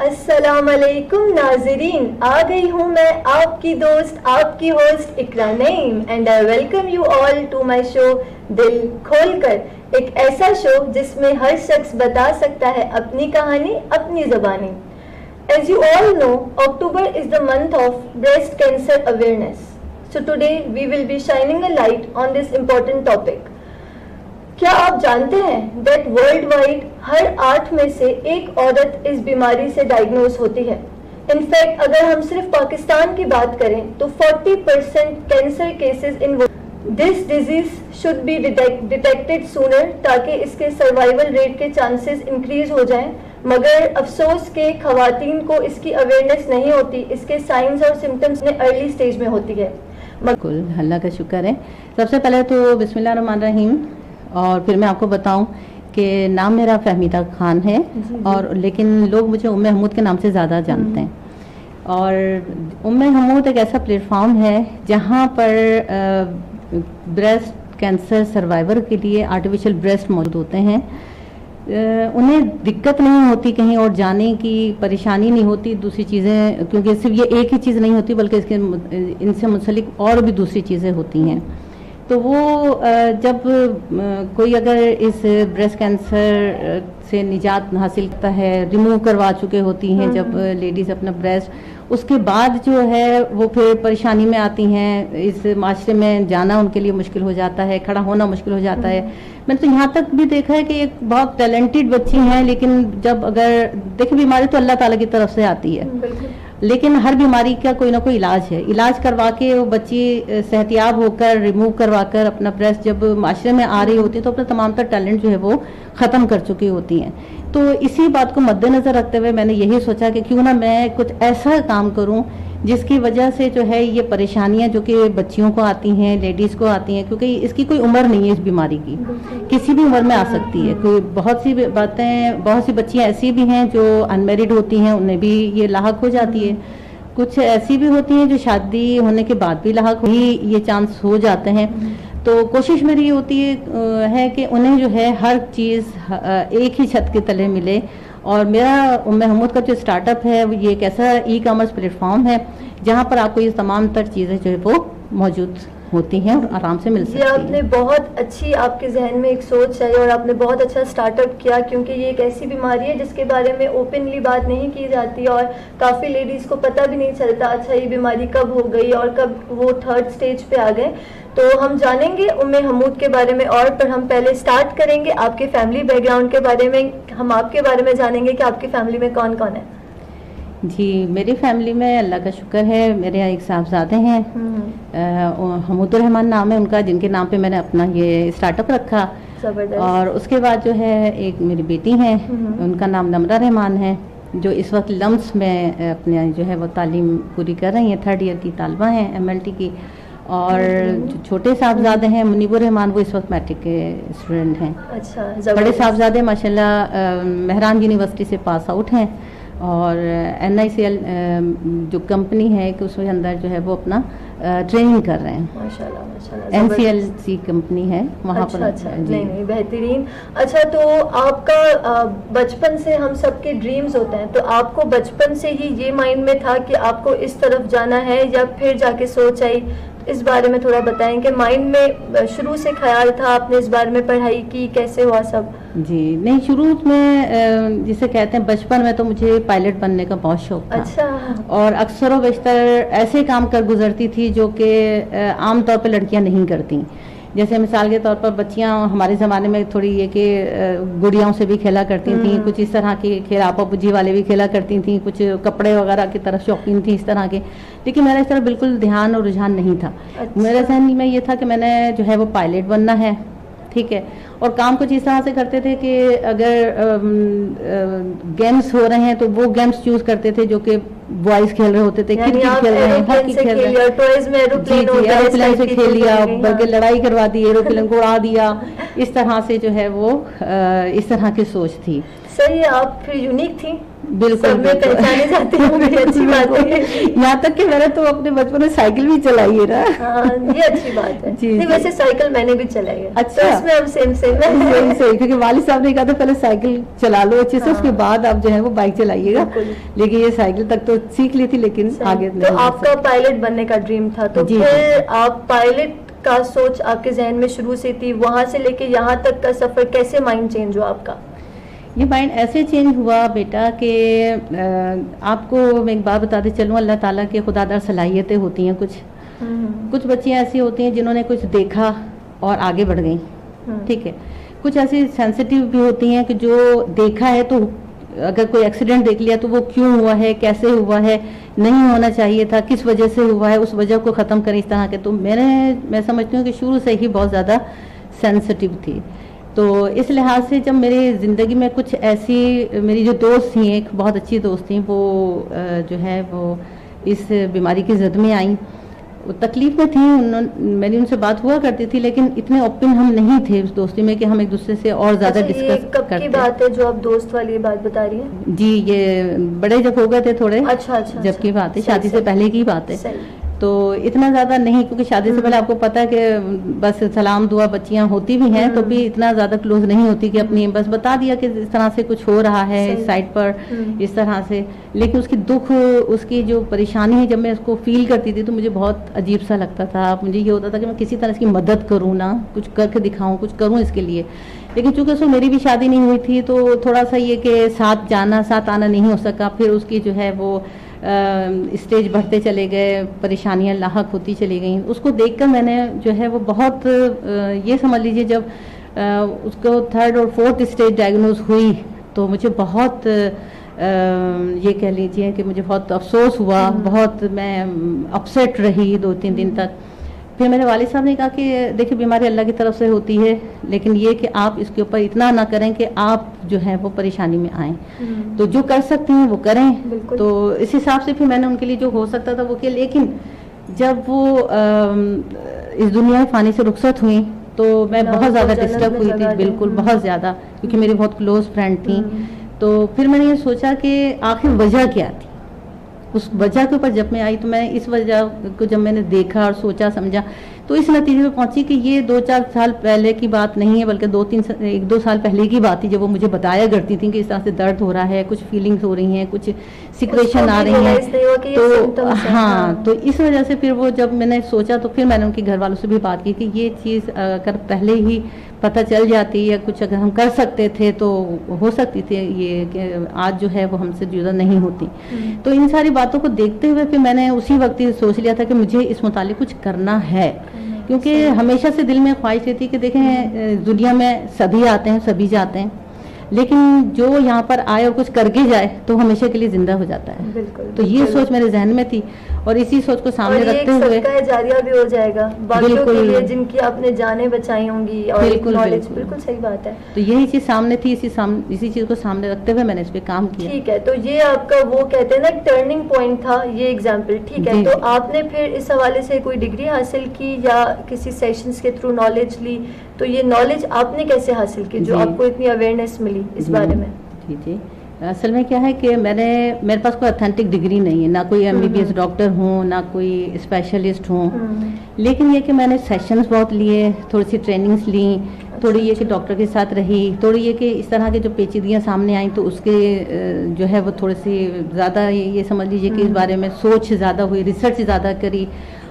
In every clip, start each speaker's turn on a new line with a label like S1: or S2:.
S1: السلام علیکم ناظرین، آ گئی ہوں میں آپ کی دوست، آپ کی host Iqra Naeem, and I welcome you all to my show دل کھول کر، ایک ایسا شو جس میں ہر شخص بتا سکتا ہے اپنی کہانی اپنی زبانی. As you all know, October is the month of breast cancer awareness. So today we will be shining a light on this important topic. کیا آپ جانتے ہیں دیٹ ورلڈ وائڈ ہر 8 میں سے ایک عورت اس بیماری سے ڈائگنوز ہوتی ہے. انفیکٹ اگر ہم صرف پاکستان کی بات کریں تو 40% cancer cases in this disease should be detected sooner تاکہ اس کے سروائیول ریٹ کے چانسز انکریز ہو جائیں. مگر افسوس کہ خواتین کو اس کی اویئرنیس نہیں ہوتی، اس کے سائنز اور سمٹمز نے ارلی سٹیج میں ہوتی ہے.
S2: بالکل، اللہ کا شکر ہے. سب سے پہلے تو بسم اللہ الرحمن الرحیم، اور پھر میں آپ کو بتاؤں کہ نام میرا فہمیدہ خان ہے، اور لیکن لوگ مجھے ام حمود کے نام سے زیادہ جانتے ہیں. اور ام حمود ایک ایسا پلیٹ فارم ہے جہاں پر بریسٹ کینسر سروائیور کے لیے آرٹیفیشل بریسٹ موجود ہوتے ہیں. انہیں دقت نہیں ہوتی کہیں اور جانے کی، پریشانی نہیں ہوتی دوسری چیزیں، کیونکہ صرف یہ ایک ہی چیز نہیں ہوتی بلکہ اس کے ان سے منسلک اور بھی دوسری چیزیں ہوتی ہیں. تو وہ جب کوئی اگر اس بریسٹ کینسر سے نجات حاصل کرتا ہے، ریموو کروا چکے ہوتی ہیں جب لیڈیز اپنا بریسٹ، اس کے بعد جو ہے وہ پھر پریشانی میں آتی ہیں. اس معاشرے میں جانا ان کے لیے مشکل ہو جاتا ہے، کھڑا ہونا مشکل ہو جاتا ہے. میں نے تو یہاں تک بھی دیکھا ہے کہ ایک بہت ٹیلنٹڈ بچی ہیں، لیکن جب اگر دیکھیں بیماری تو اللہ تعالیٰ کی طرف سے آتی ہے، لیکن ہر بیماری کا کوئی نہ کوئی علاج ہے. علاج کروا کے وہ بچی صحتیاب ہو کر ریموو کروا کر اپنا بریسٹ جب معاشرے میں آ رہی ہوتی ہے تو اپنا تمام تر ٹیلنٹ جو ہے وہ ختم کر چکی ہوتی ہیں. تو اسی بات کو مد نظر رکھتے ہوئے میں نے یہی سوچا کہ کیوں نہ میں کچھ ایسا کام کروں جس کی وجہ سے جو ہے یہ پریشانیاں جو کہ بچیوں کو آتی ہیں، لیڈیز کو آتی ہیں، کیونکہ اس کی کوئی عمر نہیں ہے، اس بیماری کی کسی بھی عمر میں آ سکتی ہے. کوئی بہت سی بچیاں ایسی بھی ہیں جو ان میرڈ ہوتی ہیں، انہیں بھی یہ لاحق ہو جاتی ہے. کچھ ایسی بھی ہوتی ہیں جو شادی ہونے کے بعد بھی لاحق ہی یہ چانس ہو جاتے ہیں. تو کوشش میری یہ ہوتی ہے کہ انہیں جو ہے ہر چیز ایک ہی چھت کے تلے ملے. اور میرا ام حمود کا جو اسٹارٹ اپ ہے یہ ایک ایسا ای کامرس پلیٹ فارم ہے جہاں پر آپ کو یہ تمام تر چیزیں جو ہے وہ موجود ہوتی ہیں اور آرام سے مل سکتی ہیں.
S1: آپ نے بہت اچھی، آپ کے ذہن میں ایک سوچ ہے اور آپ نے بہت اچھا سٹارٹ اپ کیا، کیونکہ یہ ایک ایسی بیماری ہے جس کے بارے میں اوپنلی بات نہیں کی جاتی اور کافی لیڈیز کو پتہ بھی نہیں چلتا اچھا یہ بیماری کب ہو گئی اور کب وہ 3rd سٹیج پہ آ گئے. تو ہم جانیں گے ام حمود کے بارے میں، اور پر ہم پہلے سٹارٹ کریں گے آپ کے فیملی بیک گراؤنڈ کے بارے میں. ہم آپ کے بارے میں جانیں گے کہ آپ کی فیملی میں کون کون ہے.
S2: جی، میری فیملی میں اللہ کا شکر ہے میرے ایک صاحبزادے ہیں، حمود الرحمان نام ہے ان کا، جن کے نام پہ میں نے اپنا یہ اسٹارٹ اپ رکھا. اور اس کے بعد جو ہے ایک میری بیٹی ہیں، ان کا نام نمرہ رحمان ہے، جو اس وقت لمس میں اپنے جو ہے وہ تعلیم پوری کر رہی ہیں، 3rd ایئر کی طالبہ ہیں MLT کی. اور جو چھوٹے صاحبزادے ہیں منیب الرحمان، وہ اس وقت میٹرک کے اسٹوڈنٹ ہیں. بڑے صاحبزادے ماشاءاللہ مہران یونیورسٹی سے پاس آؤٹ ہیں، اور NICL جو کمپنی ہے کہ اس کے اندر جو ہے وہ اپنا ٹریننگ کر رہے ہیں. ماشاءاللہ NCLC کمپنی ہے وہاں پر.
S1: نہیں بہترین. اچھا، تو آپ کا بچپن سے ہم سب کے ڈریمز ہوتے ہیں، تو آپ کو بچپن سے ہی یہ مائنڈ میں تھا کہ آپ کو اس طرف جانا ہے یا پھر جا کے سوچ آئی؟ اس بارے میں تھوڑا بتائیں کہ مائنڈ میں شروع سے خیال تھا، آپ نے اس بارے میں پڑھائی کی، کیسے ہوا سب؟
S2: جی نہیں، شروع میں جسے کہتے ہیں بچپن میں تو مجھے پائلٹ بننے کا بہت شوق تھا.
S1: اچھا. اور
S2: اکثر و بیشتر ایسے کام کر گزرتی تھی جو کہ عام طور پہ لڑکیاں نہیں کرتی. جیسے مثال کے طور پر بچیاں ہمارے زمانے میں تھوڑی یہ کہ گڑیاؤں سے بھی کھیلا کرتی تھیں، کچھ اس طرح کے کھیل آپا پجی والے بھی کھیلا کرتی تھیں، کچھ کپڑے وغیرہ کی طرف شوقین تھیں اس طرح کے. لیکن میرا اس طرح بالکل دھیان اور رجحان نہیں تھا. میرے ذہن میں یہ تھا کہ میں نے جو ہے وہ پائلٹ بننا ہے، ٹھیک ہے. اور کام کچھ اس طرح سے کرتے تھے کہ اگر گیمز ہو رہے ہیں تو وہ گیمز چوز کرتے تھے جو کہ بوائز کھیل رہے ہوتے تھے، کرکٹ کھیل رہے ہیں، ہاکی کھیل رہے ہیں، ایروپلین سے کھیل لیا، بلکہ لڑائی کروا دی، ایروپلین کو اڑا دیا. اس طرح سے جو ہے وہ اس طرح کی سوچ تھی.
S1: صحیح ہے, آپ پھر یونیک تھی,
S2: بالکل
S1: سب میں پہچانے جاتے ہیں, بڑی اچھی بات ہے.
S2: یہاں تک کہ میں نے تو اپنے بچپن میں سائیکل بھی چلائی ہے نا.
S1: ہاں یہ اچھی بات ہے.
S2: جی
S1: نہیں ویسے سائیکل میں نے بھی چلائی ہے.
S2: اچھا,
S1: اس میں ہم سیم
S2: صحیح, کیونکہ والد صاحب نے کہا تھا پہلے سائیکل چلا لو اچھے سے, اس کے بعد آپ جو ہے وہ بائک چلائیے گا. لیکن یہ سائیکل تک تو سیکھ لی تھی, لیکن آگے نہیں.
S1: تو آپ کا پائلٹ بننے کا ڈریم تھا, تو پھر آپ پائلٹ کا سوچ آپ کے ذہن میں شروع سے تھی, وہاں سے لے کے یہاں تک کا سفر کیسے مائنڈ چینج ہوا آپ کا؟
S2: یہ مائنڈ ایسے چینج ہوا بیٹا کہ آپ کو میں ایک بات بتاتے چلوں, اللہ تعالیٰ کے خدا دار صلاحیتیں ہوتی ہیں. کچھ بچیاں ایسی ہوتی ہیں جنہوں نے کچھ دیکھا اور آگے بڑھ گئیں, ٹھیک ہے. کچھ ایسی سینسیٹیو بھی ہوتی ہیں کہ جو دیکھا ہے تو اگر کوئی ایکسیڈنٹ دیکھ لیا تو وہ کیوں ہوا ہے, کیسے ہوا ہے, نہیں ہونا چاہیے تھا, کس وجہ سے ہوا ہے, اس وجہ کو ختم کریں اس طرح کے. تو میں سمجھتی ہوں کہ شروع سے ہی بہت زیادہ سینسیٹیو تھی. تو اس لحاظ سے جب میری زندگی میں کچھ ایسی, میری جو دوست تھیں, ایک بہت اچھی دوست تھیں, وہ جو ہے وہ اس بیماری کی زد میں آئیں, وہ تکلیف میں تھیں. میری ان سے بات ہوا کرتی تھی, لیکن اتنے اوپن ہم نہیں تھے اس دوستی میں کہ ہم ایک دوسرے سے اور زیادہ ڈسکس کرتے.
S1: کب کی بات ہے جو آپ دوست والی بات بتا رہی ہیں؟
S2: جی یہ بڑے جب ہو گئے تھے تھوڑے,
S1: اچھا
S2: جب کی بات ہے, شادی سے پہلے کی بات ہے. تو اتنا زیادہ نہیں, کیونکہ شادی سے پہلے آپ کو پتا ہے کہ بس سلام دعا بچیاں ہوتی بھی ہیں تو بھی اتنا زیادہ کلوز نہیں ہوتی کہ اپنی بس بتا دیا کہ اس طرح سے کچھ ہو رہا ہے اس سائڈ پر, اس طرح سے. لیکن اس کی دکھ, اس کی جو پریشانی ہے, جب میں اس کو فیل کرتی تھی تو مجھے بہت عجیب سا لگتا تھا. مجھے یہ ہوتا تھا کہ میں کسی طرح اس کی مدد کروں نا, کچھ کر کے دکھاؤں, کچھ کروں اس کے لیے. لیکن چونکہ اس میں میری بھی شادی نہیں ہوئی تھی تو تھوڑا سا یہ کہ ساتھ جانا ساتھ آنا نہیں ہو سکا. پھر اس کی جو ہے وہ اسٹیج بڑھتے چلے گئے, پریشانیاں لاحق ہوتی چلی گئیں. اس کو دیکھ کر میں نے جو ہے وہ بہت, یہ سمجھ لیجئے جب اس کو 3rd اور 4th اسٹیج ڈائگنوز ہوئی تو مجھے بہت یہ کہہ لیجئے کہ مجھے بہت افسوس ہوا, بہت میں اپسیٹ رہی 2-3 دن تک. پھر میرے والد صاحب نے کہا کہ دیکھیں بیماری اللہ کی طرف سے ہوتی ہے, لیکن یہ کہ آپ اس کے اوپر اتنا نہ کریں کہ آپ جو ہے وہ پریشانی میں آئیں. تو جو کر سکتے ہیں وہ کریں. تو اس حساب سے پھر میں نے ان کے لیے جو ہو سکتا تھا وہ کیا. لیکن جب وہ اس دنیا فانی سے رخصت ہوئیں تو میں بہت زیادہ ڈسٹرب ہوئی تھی, بالکل بہت زیادہ, کیونکہ میری بہت کلوز فرینڈ تھیں. تو پھر میں نے یہ سوچا کہ آخر وجہ کیا تھی. اس وجہ کے اوپر جب میں آئی تو میں اس وجہ کو جب میں نے دیکھا اور سوچا سمجھا تو اس نتیجے پہ پہنچی کہ یہ 2-4 سال پہلے کی بات نہیں ہے, بلکہ 1-2 سال پہلے کی بات تھی, جب وہ مجھے بتایا کرتی تھیں کہ اس طرح سے درد ہو رہا ہے, کچھ فیلنگز ہو رہی ہیں, کچھ سیکریشن آ رہی ہیں. تو ہاں, تو اس وجہ سے پھر وہ جب میں نے سوچا تو پھر میں نے ان کے گھر والوں سے بھی بات کی کہ یہ چیز اگر پہلے ہی پتہ چل جاتی یا کچھ اگر ہم کر سکتے تھے تو ہو سکتی تھی یہ کہ آج جو ہے وہ ہم سے جدا نہیں ہوتی. تو ان ساری باتوں کو دیکھتے ہوئے پھر میں نے اسی وقت ہی سوچ لیا تھا کہ مجھے اس متعلق کچھ کرنا ہے, کیونکہ ہمیشہ سے دل میں خواہش رہتی کہ دیکھیں دنیا میں سبھی آتے ہیں سبھی جاتے ہیں, لیکن جو یہاں پر آئے اور کچھ کر کے جائے تو ہمیشہ کے لیے زندہ ہو جاتا ہے. تو یہ سوچ میرے ذہن میں تھی اور اسی سوچ کو سامنے رکھتے ہوئے
S1: صدقہ جاریہ بھی ہو جائے گا باقیوں کے لیے جن کی آپ نے جانیں بچائی ہوں گی. اور بالکل صحیح بات ہے.
S2: تو یہی چیز سامنے تھی, اسی چیز کو سامنے رکھتے ہوئے میں نے اس پہ کام کیا.
S1: ٹھیک ہے, تو یہ آپ کا وہ کہتے ہیں نا ایک ٹرننگ پوائنٹ تھا, یہ ایگزامپل. ٹھیک ہے, تو آپ نے پھر اس حوالے سے کوئی ڈگری حاصل کی یا کسی سیشنز کے تھرو نالج لی, تو یہ نالج آپ نے کیسے حاصل کی جو آپ کو اتنی اویئرنیس ملی اس بارے میں؟
S2: جی اصل میں کیا ہے کہ میرے پاس کوئی اتھینٹک ڈگری نہیں ہے, نہ کوئی MBBS ڈاکٹر ہوں, نہ کوئی اسپیشلسٹ ہوں. لیکن یہ کہ میں نے سیشنز بہت لیے, تھوڑی سی ٹریننگز لیں, تھوڑی یہ کہ ڈاکٹر کے ساتھ رہی, تھوڑی یہ کہ اس طرح کے جو پیچیدگیاں سامنے آئیں تو اس کے جو ہے وہ تھوڑی سی زیادہ یہ سمجھ لیجیے کہ اس بارے میں سوچ زیادہ ہوئی, ریسرچ زیادہ کری.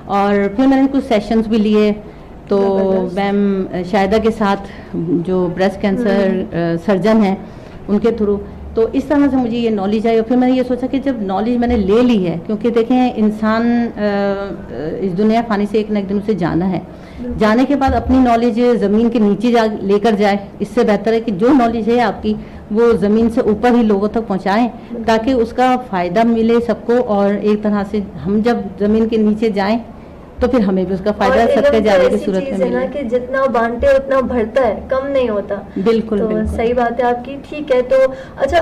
S2: اور پھر میں نے کچھ سیشنز بھی لیے تو میم شاہدہ کے ساتھ جو بریسٹ کینسر سرجن ہیں ان کے تھرو, تو اس طرح سے مجھے یہ نالج آئی. اور پھر میں نے یہ سوچا کہ جب نالج میں نے لے لی ہے, کیونکہ دیکھیں انسان اس دنیا فانی سے ایک نہ ایک دن اسے جانا ہے, جانے کے بعد اپنی نالج زمین کے نیچے لے کر جائے, اس سے بہتر ہے کہ جو نالج ہے آپ کی وہ زمین سے اوپر ہی لوگوں تک پہنچائیں تاکہ اس کا فائدہ ملے سب کو. اور ایک طرح سے ہم جب زمین کے نیچے جائیں تو پھر ہمیں بھی اس کا فائدہ صدقہ جاریہ کی صورت میں ملے
S1: کہ جتنا بانٹے اتنا بڑھتا ہے, کم نہیں ہوتا.
S2: بالکل
S1: صحیح بات ہے آپ کی. ٹھیک ہے, تو اچھا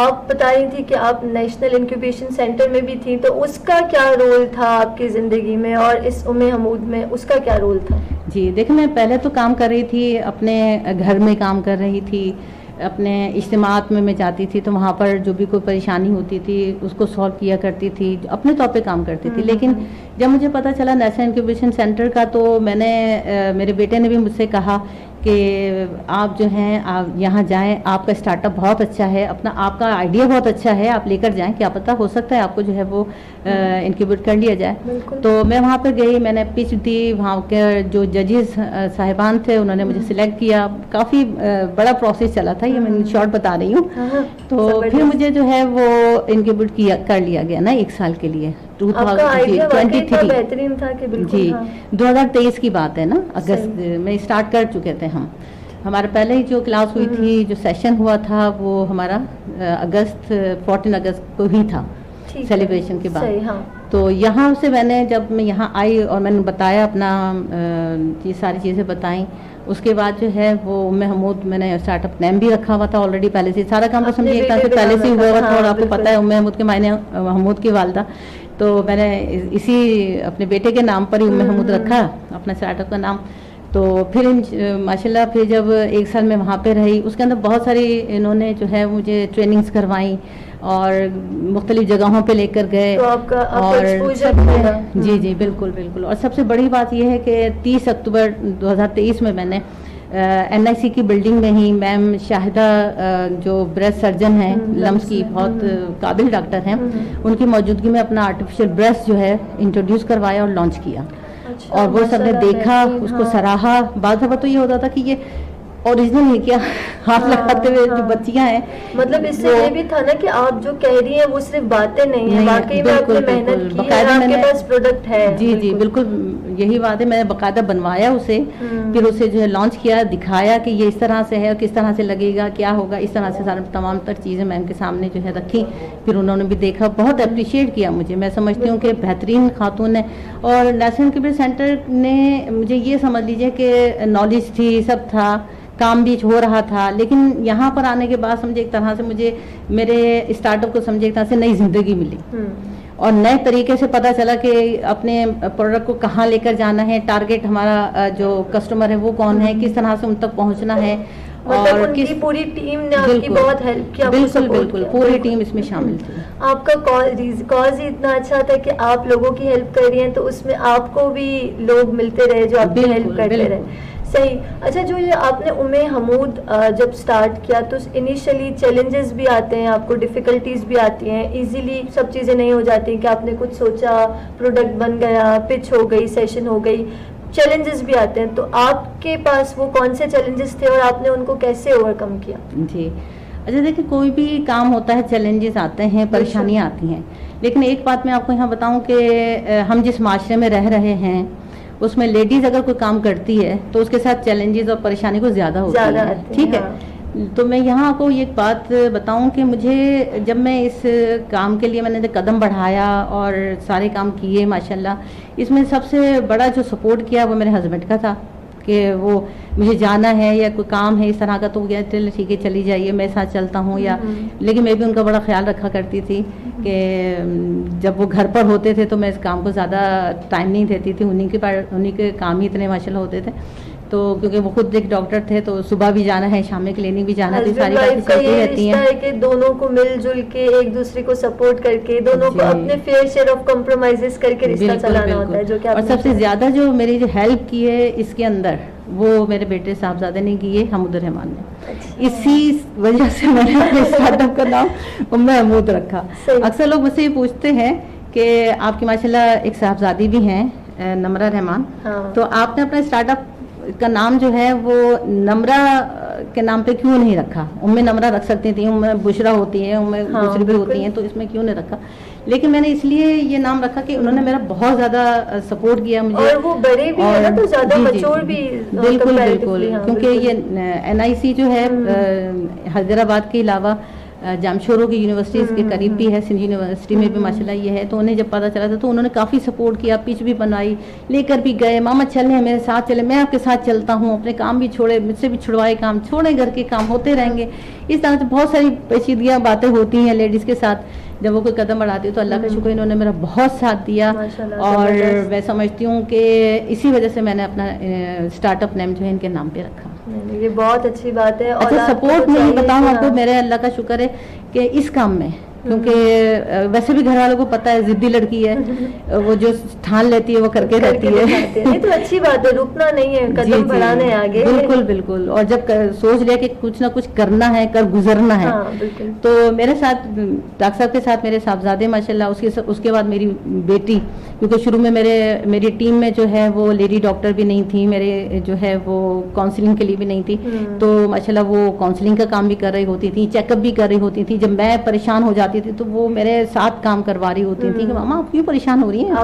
S1: آپ بتا رہی تھی کہ آپ نیشنل انکیوبیشن سینٹر میں بھی تھی, تو اس کا کیا رول تھا آپ کی زندگی میں, اور اس حمود میں اس کا کیا رول تھا؟
S2: جی دیکھیں, میں پہلے تو کام کر رہی تھی, اپنے گھر میں کام کر رہی تھی, اپنے اجتماعات میں جاتی تھی تو وہاں پر جو بھی کوئی پریشانی ہوتی تھی اس کو سالو کیا کرتی تھی, اپنے طور پہ کام کرتی تھی. لیکن جب مجھے پتہ چلا نیشنل انکیوبیشن سینٹر کا تو میں نے میرے بیٹے نے بھی مجھ سے کہا کہ آپ جو ہیں آپ یہاں جائیں, آپ کا اسٹارٹ اپ بہت اچھا ہے, اپنا آپ کا آئیڈیا بہت اچھا ہے, آپ لے کر جائیں, کیا پتہ ہو سکتا ہے آپ کو جو ہے وہ انکیوبیٹ کر لیا جائے. تو میں وہاں پہ گئی, میں نے پچ دی, وہاں کے جو ججز صاحبان تھے انہوں نے مجھے سلیکٹ کیا. کافی بڑا پروسیس چلا تھا, یہ میں شارٹ بتا رہی ہوں. تو پھر مجھے جو ہے وہ انکیوبیٹ کر لیا گیا نا 1 سال کے لیے.
S1: 2023 تھا کہ
S2: جی 2023 کی بات ہے نا, اگست میں اسٹارٹ کر چکے تھے ہم. ہمارا پہلے ہی جو کلاس ہوئی تھی, جو سیشن ہوا تھا وہ ہمارا 14 اگست کو ہی تھا سیلیبریشن کے بعد. تو یہاں سے میں نے جب میں یہاں آئی اور میں نے بتایا اپنا یہ ساری چیزیں بتائیں, اس کے بعد جو ہے وہ حمود میں نے اسٹارٹ اپ نیم بھی رکھا ہوا تھا آلریڈی پہلے سے. سارا کام تو سمجھے ایک طرح سے پہلے سے ہوا ہوا تھا, اور آپ کو پتہ ہے حمود کے معنی حمود کی والدہ, تو میں نے اسی اپنے بیٹے کے نام پر ہی حمود رکھا اپنا اسٹارٹ اپ کا نام. تو پھر ماشاء اللہ پھر جب 1 سال میں وہاں پہ رہی, اس کے اندر بہت ساری انہوں نے جو ہے مجھے ٹریننگز کروائیں اور مختلف جگہوں پہ لے کر گئے. اور جی جی بالکل بالکل. اور سب سے بڑی بات یہ ہے کہ 30 اکتوبر 2023 میں نے NIC کی بلڈنگ میں ہی میم شاہدہ جو بریسٹ سرجن ہیں, لمس کی بہت قابل ڈاکٹر ہیں, ان کی موجودگی میں اپنا آرٹیفیشیل بریسٹ جو ہے انٹروڈیوس کروایا اور لانچ کیا. اور وہ سب نے دیکھا, اس کو سراہا. بعض دفعہ تو یہ ہوتا تھا کہ یہ اوریجنل ہے کیا, ہاتھ لگاتے ہوئے جو بچیاں ہیں.
S1: مطلب اس سے یہ بھی تھا نا کہ آپ جو کہہ رہی ہیں وہ صرف باتیں نہیں ہیں, واقعی میں آپ نے محنت کی ہے, آپ کے پاس پروڈکٹ ہے.
S2: جی جی بالکل یہی بات ہے. میں نے باقاعدہ بنوایا اسے, پھر اسے جو ہے لانچ کیا, دکھایا کہ یہ اس طرح سے ہے اور کس طرح سے لگے گا, کیا ہوگا, اس طرح سے سارے تمام تر چیزیں میم کے سامنے جو ہے رکھی. پھر انہوں نے بھی دیکھا, بہت اپریشیٹ کیا مجھے. میں سمجھتی ہوں کہ بہترین خاتون ہے. اور نیشنل انکیوبیشن سینٹر نے مجھے یہ سمجھ لیجیے کہ نالج تھی, سب تھا, کام بھی ہو رہا تھا, لیکن یہاں پر آنے کے بعد سمجھے ایک طرح سے مجھے میرے اسٹارٹ اپ کو سمجھے ایک طرح سے نئی زندگی ملی, اور نئے طریقے سے پتہ چلا کہ اپنے پروڈکٹ کو کہاں لے کر جانا ہے, ٹارگیٹ ہمارا جو کسٹمر ہے وہ کون ہے, کس طرح سے ان تک پہنچنا ہے.
S1: اور پوری ٹیم نے آپ کی بہت ہیلپ کیا.
S2: بالکل بالکل پوری ٹیم اس میں شامل تھی.
S1: آپ کا کاز ہی اتنا اچھا تھا کہ آپ لوگوں کی ہیلپ کر رہی ہیں, تو اس میں آپ کو بھی لوگ ملتے رہے جو آپ کی ہیلپ کرتے رہے. صحیح. اچھا, جو یہ آپ نے حمود جب سٹارٹ کیا تو انیشلی چیلنجز بھی آتے ہیں, آپ کو ڈیفیکلٹیز بھی آتی ہیں, ایزیلی سب چیزیں نہیں ہو جاتی کہ آپ نے کچھ سوچا, پروڈکٹ بن گیا, پچ ہو گئی, سیشن ہو گئی, چیلنجز بھی آتے ہیں. تو آپ کے پاس وہ کون سے چیلنجز تھے اور آپ نے ان کو کیسے اوور کم کیا؟
S2: جی اچھا دیکھیں, کوئی بھی کام ہوتا ہے چیلنجز آتے ہیں, پریشانیاں آتی ہیں, لیکن ایک بات میں آپ کو یہاں بتاؤں کہ ہم جس معاشرے میں رہ رہے ہیں اس میں لیڈیز اگر کوئی کام کرتی ہے تو اس کے ساتھ چیلنجز اور پریشانی کو زیادہ ہوتی ہے. ٹھیک ہے, تو میں یہاں کو ایک بات بتاؤں کہ مجھے جب میں اس کام کے لیے میں نے قدم بڑھایا اور سارے کام کیے ماشاءاللہ, اس میں سب سے بڑا جو سپورٹ کیا وہ میرے ہسبینڈ کا تھا کہ وہ مجھے جانا ہے یا کوئی کام ہے اس طرح کا تو وہ چلے ٹھیک ہے چلی جائیے, میں ساتھ چلتا ہوں. یا لیکن میں بھی ان کا بڑا خیال رکھا کرتی تھی کہ جب وہ گھر پر ہوتے تھے تو میں اس کام کو زیادہ ٹائم نہیں دیتی تھی, انہیں کے کام ہی اتنے ماشاءاللہ ہوتے تھے. تو کیونکہ وہ خود ایک ڈاکٹر تھے تو صبح بھی جانا ہے, شام میں کلینک بھی جانا ہے, ساری باتیں چلتی رہتی ہیں
S1: کہ دونوں کو مل جل کے ایک دوسرے کو سپورٹ کر کے دونوں کو اپنے فیئر شیئر آف کمپرومائزز کر کے رشتہ چلانا ہوتا ہے. جو کہ
S2: اور سب سے زیادہ جو میری جو ہیلپ کی ہے اس کے اندر وہ میرے بیٹے صاحبزادے نے کی ہے, حمود الرحمان نے. اسی وجہ سے میں نے اپنے اسٹارٹ اپ کا نام حمود رکھا. اکثر لوگ مجھ سے یہ پوچھتے ہیں کہ آپ کی ماشاءاللہ ایک صاحبزادی بھی ہیں نمرہ رحمان, تو آپ نے اپنا اسٹارٹ اپ کا نام جو ہے وہ نمرہ کے نام پہ کیوں نہیں رکھا؟ نمرہ رکھ سکتی تھیں, بشرا ہوتی ہیں, دوسری بھی ہوتی ہیں, تو اس میں کیوں نہیں رکھا؟ لیکن میں نے اس لیے یہ نام رکھا کہ انہوں نے میرا بہت زیادہ سپورٹ کیا مجھے,
S1: اور وہ بڑے بھی ہیں نا تو زیادہ میچور بھی.
S2: بالکل بالکل, کیونکہ یہ NIC جو ہے حیدرآباد کے علاوہ جامشورو کی یونیورسٹیز کے قریب بھی ہے, سندھ یونیورسٹی میں بھی ماشاءاللہ یہ ہے. تو انہیں جب پتہ چلا تھا تو انہوں نے کافی سپورٹ کیا, پچ بھی بنائی, لے کر بھی گئے, ماما چلیں میرے ساتھ چلیں, میں آپ کے ساتھ چلتا ہوں, اپنے کام بھی چھوڑے, مجھ سے بھی چھڑوائے کام, چھوڑے گھر کے کام ہوتے رہیں گے. اس طرح سے بہت ساری پیچیدگیاں باتیں ہوتی ہیں لیڈیز کے ساتھ جب وہ کوئی قدم بڑھاتی ہے. تو اللہ کا شکر انہوں نے میرا بہت ساتھ دیا, اور میں سمجھتی ہوں کہ اسی وجہ سے میں نے اپنا اسٹارٹ اپ نیم جو ہے ان کے نام پہ رکھا.
S1: یہ بہت اچھی بات ہے.
S2: اچھا سپورٹ میں بتاؤں آپ کو, میرے اللہ کا شکر ہے کہ اس کام میں, کیونکہ ویسے بھی گھر والوں کو پتا ہے ضدی لڑکی ہے, وہ جو ٹھان لیتی ہے وہ کر کے رہتی ہے.
S1: یہ تو اچھی بات ہے, رکنا نہیں ہے, قدم بڑھانے آگے.
S2: بالکل بالکل, اور جب سوچ لیا کہ کچھ نہ کچھ کرنا ہے, کر گزرنا ہے, تو میرے ساتھ ڈاکٹر صاحب کے ساتھ میرے صاحبزادے ماشاء اللہ, اس کے بعد میری بیٹی, کیونکہ شروع میں میری ٹیم میں جو ہے وہ لیڈی ڈاکٹر بھی نہیں تھی, میرے جو ہے وہ کاؤنسلنگ کے لیے بھی نہیں تھی, تو ماشاء اللہ وہ کاؤنسلنگ کا کام بھی کر رہی ہوتی تھی, چیک اپ بھی کر رہی ہوتی تھی. جب میں پریشان ہو جاتی تھی تو وہ میرے ساتھ کام کروا رہی ہوتی تھی کہ ماما آپ کیوں پریشان ہو رہی ہیں,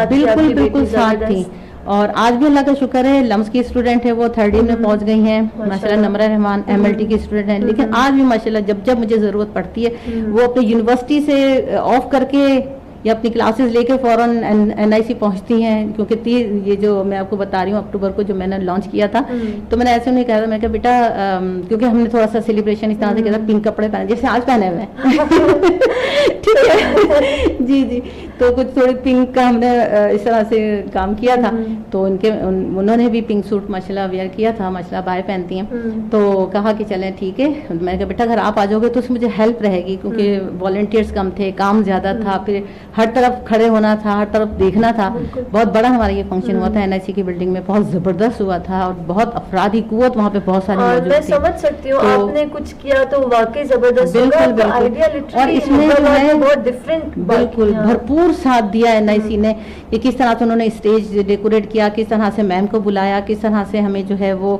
S2: بالکل بالکل ساتھ تھی. اور آج بھی اللہ کا شکر ہے, لمس کی اسٹوڈنٹ ہے, وہ 3rd ایئر میں پہنچ گئی ہیں ماشاءاللہ. نمرہ رحمان MLT کی اسٹوڈنٹ ہیں, لیکن آج بھی ماشاءاللہ جب مجھے ضرورت پڑتی ہے وہ اپنی یونیورسٹی سے آف کر کے یا اپنی کلاسز لے کے فوراً NIC پہنچتی ہیں. کیونکہ یہ جو میں آپ کو بتا رہی ہوں اکتوبر کو جو میں نے لانچ کیا تھا, تو میں نے ایسے انہیں کہا تھا, میں نے کہا بیٹا, کیونکہ ہم نے تھوڑا سا سیلیبریشن اس طرح سے کیا تھا, پنک کپڑے پہنے جیسے آج پہنے ہوئے, ٹھیک ہے جی, تو کچھ تھوڑے پنک کا ہم نے اس طرح سے کام کیا تھا. تو انہوں نے بھی پنک سوٹ ماشاءاللہ ویئر کیا تھا, ماشاءاللہ بائیں پہنتی ہیں. تو کہا کہ چلیں ٹھیک ہے, میں نے کہا بیٹا اگر آپ آ جاؤ گے تو اس میں مجھے ہیلپ رہے گی, کیونکہ والنٹیئرس کم تھے, کام زیادہ تھا, پھر ہر طرف کھڑے ہونا تھا, ہر طرف دیکھنا تھا. بہت بڑا ہمارا یہ فنکشن ہوا تھا NIC کی بلڈنگ میں, بہت زبردست ہوا تھا, اور بہت افرادی قوت وہاں پہ بہت ساری موجود تھی.
S1: میں سمجھ سکتی ہوں آپ نے کچھ کیا تو واقعی زبردست ہوگا.
S2: اور اس میں جو ہے بہت ڈفرینٹ, بالکل بھرپور ساتھ دیا NIC نے, کہ کس طرح سے انہوں نے اسٹیج ڈیکوریٹ کیا, کس طرح سے میم کو بلایا, کس طرح سے ہمیں جو ہے وہ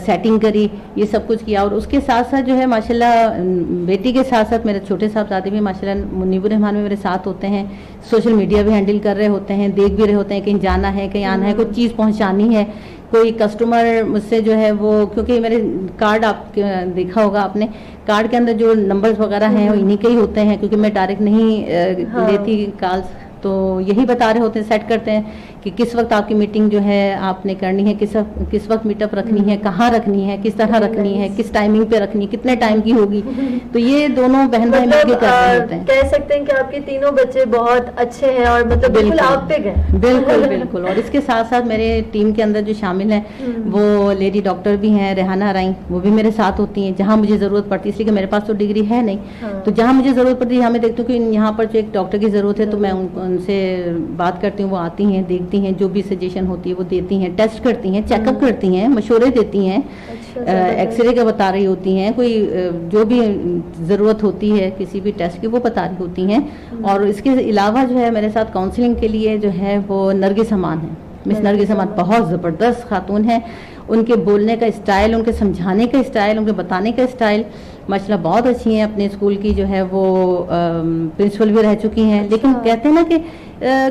S2: سیٹنگ کری, یہ سب کچھ کیا. اور اس کے ساتھ ساتھ جو ہے ماشاءاللہ بیٹی کے ساتھ ساتھ میرے چھوٹے صاحبزادے بھی ماشاءاللہ منیب الرحمان میں میرے ساتھ ہوتے ہیں, سوشل میڈیا بھی ہینڈل کر رہے ہوتے ہیں, دیکھ بھی رہے ہوتے ہیں کہیں جانا ہے, کہیں آنا ہے, کوئی چیز پہنچانی ہے, کوئی کسٹمر مجھ سے جو ہے وہ, کیونکہ میرے کارڈ آپ دیکھا ہوگا آپ نے, کارڈ کے اندر جو نمبرز وغیرہ ہیں وہ انہیں کے ہی ہوتے ہیں, کیونکہ میں ڈائریکٹ نہیں لیتی کالز, تو یہی بتا رہے ہوتے ہیں, سیٹ کرتے ہیں کہ کس وقت آپ کی میٹنگ جو ہے آپ نے کرنی ہے, کس وقت میٹ اپ رکھنی ہے, کہاں رکھنی ہے, کس طرح رکھنی ہے, کس ٹائمنگ پہ رکھنی ہے, کتنے ٹائم کی ہوگی. تو یہ دونوں بہن بھائی مل کے کر رہے ہوتے ہیں.
S1: کہہ سکتے ہیں کہ آپ کے تینوں بچے بہت اچھے ہیں, اور مطلب بالکل آپ پہ گئے.
S2: بالکل بالکل. اور اس کے ساتھ ساتھ میرے ٹیم کے اندر جو شامل ہیں وہ لیڈی ڈاکٹر بھی ہیں, ریحانہ رائی, وہ بھی میرے ساتھ ہوتی ہیں جہاں مجھے ضرورت پڑتی ہے, اس لیے کہ میرے پاس تو ڈگری ہے نہیں, تو جہاں مجھے ضرورت پڑتی ہے, یہاں میں دیکھتی ہوں کہ یہاں پر جو ایک ڈاکٹر کی ضرورت ہے, تو میں ان سے بات کرتی ہوں, وہ آتی ہیں, دیکھتی ہیں, جو بھی سجیشن ہوتی ہے وہ دیتی ہیں, ٹیسٹ کرتی ہیں, چیک اپ کرتی ہیں, مشورے دیتی ہیں, ایکس رے کا بتا رہی ہوتی ہیں, کوئی جو بھی ضرورت ہوتی ہے کسی بھی ٹیسٹ کی وہ بتا رہی ہوتی ہیں. اور اس کے علاوہ جو ہے میرے ساتھ کاؤنسلنگ کے لیے جو ہے وہ نرگس امان ہے, مس نرگس امان بہت زبردست خاتون ہیں. ان کے بولنے کا اسٹائل, ان کے سمجھانے کا اسٹائل, ان کے بتانے کا اسٹائل ماشاءاللہ بہت اچھی ہیں. اپنے اسکول کی جو ہے وہ پرنسپل بھی رہ چکی ہیں, لیکن کہتے ہیں نا کہ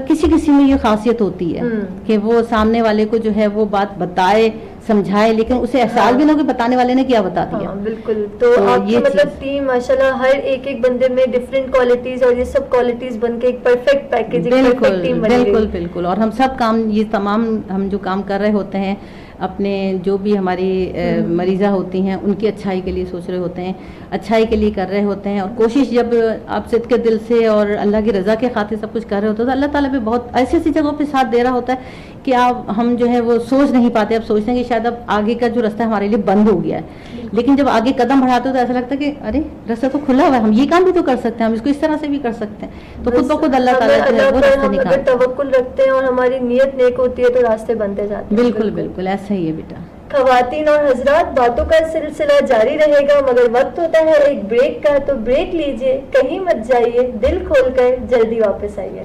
S2: کسی میں یہ خاصیت ہوتی ہے کہ وہ سامنے والے کو جو ہے وہ بات بتائے, سمجھائے, لیکن اسے احساس بھی نہ ہو کہ بتانے والے نے کیا بتا دیا.
S1: بالکل. تو آپ کی مطلب ٹیم ماشاءاللہ ہر ایک بندے میں ڈفرینٹ کوالٹیز, اور یہ سب کوالٹیز بن کے ایک پرفیکٹ پیکیج,
S2: بالکل بالکل. اور ہم سب کام, یہ تمام ہم جو کام کر رہے ہوتے ہیں اپنے جو بھی ہماری مریضہ ہوتی ہیں ان کی اچھائی کے لیے سوچ رہے ہوتے ہیں, اچھائی کے لیے کر رہے ہوتے ہیں. اور کوشش جب آپ صدق کے دل سے اور اللہ کی رضا کے خاطر سب کچھ کر رہے ہوتے ہیں, تو اللہ تعالیٰ بھی بہت ایسی ایسی جگہوں پہ ساتھ دے رہا ہوتا ہے کہ ہم جو ہے وہ سوچ نہیں پاتے. اب سوچتے ہیں کہ شاید اب آگے کا جو راستہ ہمارے لیے بند ہو گیا ہے, لیکن جب آگے قدم بڑھاتے ہو تو ایسا لگتا ہے کہ ارے راستہ تو کھلا ہوا ہے, ہم یہ کام بھی تو کر سکتے ہیں, ہم اس کو اس طرح سے بھی کر سکتے ہیں. تو خود بخود اللہ تعالیٰ جو ہے وہ راستے نکالتے ہیں.
S1: توکل رکھتے ہیں اور ہماری نیت نیک ہوتی ہے تو راستے بنتے جاتے ہیں.
S2: بالکل بالکل ایسا ہی ہے بیٹا.
S1: خواتین اور حضرات, باتوں کا سلسلہ جاری رہے گا, مگر وقت ہوتا ہے ایک بریک کا, تو بریک لیجئے, کہیں مت جائیے, دل کھول کر جلدی واپس آئیے.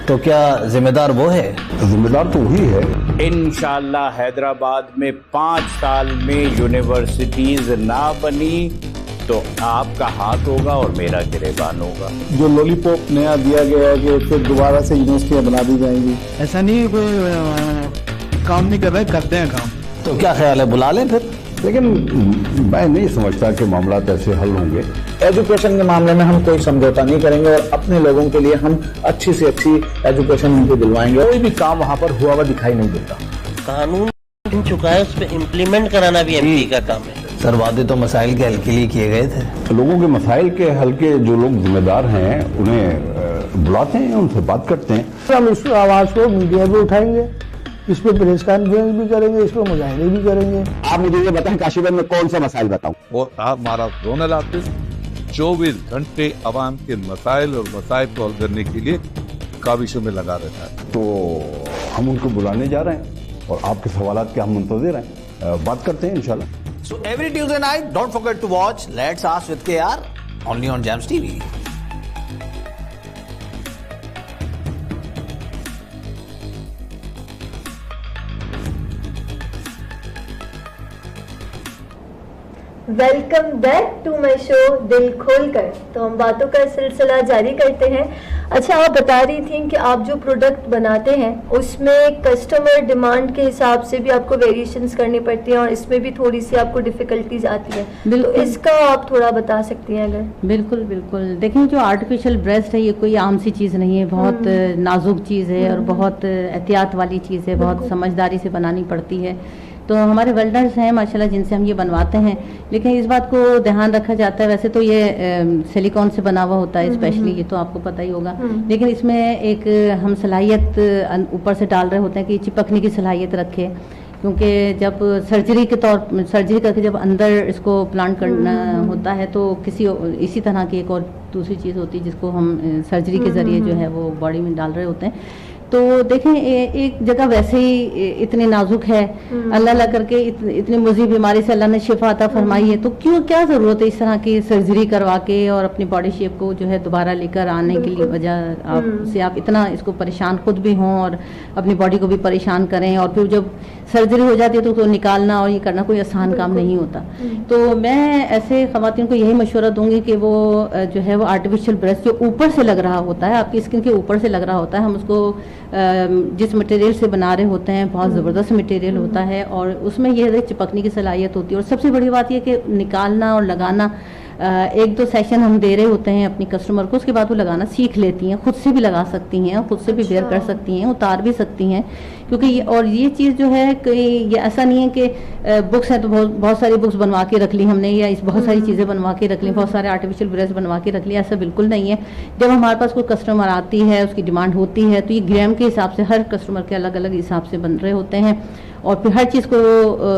S3: تو کیا ذمہ دار وہ ہے؟
S4: ذمہ دار تو وہی ہے.
S5: انشاءاللہ حیدرآباد میں 5 سال میں یونیورسٹیز نہ بنی تو آپ کا ہاتھ ہوگا اور میرا گریبان ہوگا.
S4: جو لولی پاپ نیا دیا گیا ہے کہ پھر دوبارہ سے یونیورسٹیاں بنا دی جائیں گی,
S6: ایسا نہیں, کوئی کام نہیں کر رہے, کرتے ہیں کام.
S3: تو کیا خیال ہے, بلا لیں پھر؟
S4: لیکن میں نہیں سمجھتا کہ معاملات ایسے حل ہوں گے.
S7: ایجوکیشن کے معاملے میں ہم کوئی سمجھوتا نہیں کریں گے, اور اپنے لوگوں کے لیے ہم اچھی سے اچھی ایجوکیشن ان کو دلوائیں گے.
S3: کوئی بھی کام وہاں پر ہوا دکھائی نہیں دیتا.
S8: قانون بن چکا ہے, اس پہ امپلیمنٹ کرانا بھی ایم پی کا کام ہے.
S3: سر وعدے تو مسائل کے حل کے لیے کیے گئے تھے.
S8: لوگوں کے مسائل کے حل کے جو لوگ ذمہ دار ہیں انہیں بلاتے ہیں, ان سے بات کرتے ہیں.
S6: ہم اس آواز کو میڈیا پہ اٹھائیں گے, اس پہ پریس کانفرنس بھی کریں گے, اس پہ مظاہرے بھی کریں گے.
S8: آپ مجھے یہ بتائیں کاشی گنج میں کون سا مسائل بتاؤں؟
S9: اور ہمارا زونل آفس 24 گھنٹے عوام کے مسائل اور مسائل کو حل کرنے کے لیے کاوشوں میں لگا رہتا ہے.
S8: تو ہم ان کو بلانے جا رہے ہیں اور آپ کے سوالات کے ہم منتظر ہیں, بات کرتے ہیں انشاءاللہ.
S3: So every Tuesday night, don't forget to watch Let's Ask with KR only on Jams TV.
S1: Welcome back to my show دل کھول کر. تو ہم باتوں کا سلسلہ جاری کرتے ہیں. اچھا, آپ بتا رہی تھیں کہ آپ جو پروڈکٹ بناتے ہیں اس میں کسٹمر ڈیمانڈ کے حساب سے بھی آپ کو ویریشنز کرنی پڑتی ہیں اور اس میں بھی تھوڑی سی آپ کو ڈیفیکلٹیز آتی ہیں, تو اس کا آپ تھوڑا بتا سکتی ہیں اگر؟
S2: بالکل بالکل. دیکھیں جو آرٹیفیشل بریسٹ ہے یہ کوئی عام سی چیز نہیں ہے, بہت نازک چیز ہے اور بہت احتیاط والی چیز ہے, بہت سمجھداری سے بنانی پڑتی ہے. تو ہمارے ویلڈرز ہیں ماشاءاللہ جن سے ہم یہ بنواتے ہیں, لیکن اس بات کو دھیان رکھا جاتا ہے. ویسے تو یہ سلیکون سے بنا ہوا ہوتا ہے اسپیشلی, یہ تو آپ کو پتہ ہی ہوگا, لیکن اس میں ایک ہم صلاحیت اوپر سے ڈال رہے ہوتے ہیں کہ چپکنے کی صلاحیت رکھے, کیونکہ جب سرجری کر کے جب اندر اس کو پلانٹ کرنا ہوتا ہے تو اسی طرح کی ایک اور دوسری چیز ہوتی ہے جس کو ہم سرجری کے ذریعے جو ہے وہ باڈی میں ڈال رہے ہوتے ہیں. تو دیکھیں ایک جگہ ویسے ہی اتنی نازک ہے, اللہ کر کے اتنی مزید بیماری سے اللہ نے شفا عطا فرمائی ہے, تو کیا ضرورت ہے اس طرح کی سرجری کروا کے اور اپنی باڈی شیپ کو جو ہے دوبارہ لے کر آنے کے لیے وجہ آپ اتنا اس کو پریشان خود بھی ہوں اور اپنی باڈی کو بھی پریشان کریں, اور پھر جب سرجری ہو جاتی ہے تو نکالنا اور یہ کرنا کوئی آسان کام نہیں ہوتا. تو میں ایسے خواتین کو یہی مشورہ دوں گی کہ وہ جو ہے وہ آرٹیفیشل بریسٹ جو اوپر سے لگ رہا ہوتا ہے, آپ کی اسکن کے اوپر سے لگ رہا ہوتا ہے, ہم اس کو جس مٹیریل سے بنا رہے ہوتے ہیں بہت زبردست مٹیریل ہوتا ہے اور اس میں یہ چپکنے کی صلاحیت ہوتی ہے. اور سب سے بڑی بات یہ کہ نکالنا اور لگانا 1-2 سیشن ہم دے رہے ہوتے ہیں اپنی کسٹمر کو, اس کے بعد وہ لگانا سیکھ لیتی ہیں, خود سے بھی لگا سکتی ہیں, خود سے بھی ویئر کر سکتی ہیں, اتار بھی سکتی ہیں, کیونکہ اور یہ چیز جو ہے کہ یہ ایسا نہیں ہے کہ بکس ہیں تو بہت ساری بکس بنوا کے رکھ لی ہم نے, یا بہت ساری چیزیں بنوا کے رکھ لی, بہت سارے آرٹیفیشل بریسٹ بنوا کے رکھ لی, ایسا بالکل نہیں ہے. جب ہمارے پاس کوئی کسٹمر آتی ہے, اس کی ڈیمانڈ ہوتی ہے, تو یہ گرام کے حساب سے ہر کسٹمر کے الگ الگ حساب سے بن رہے ہوتے ہیں, اور پھر ہر چیز کو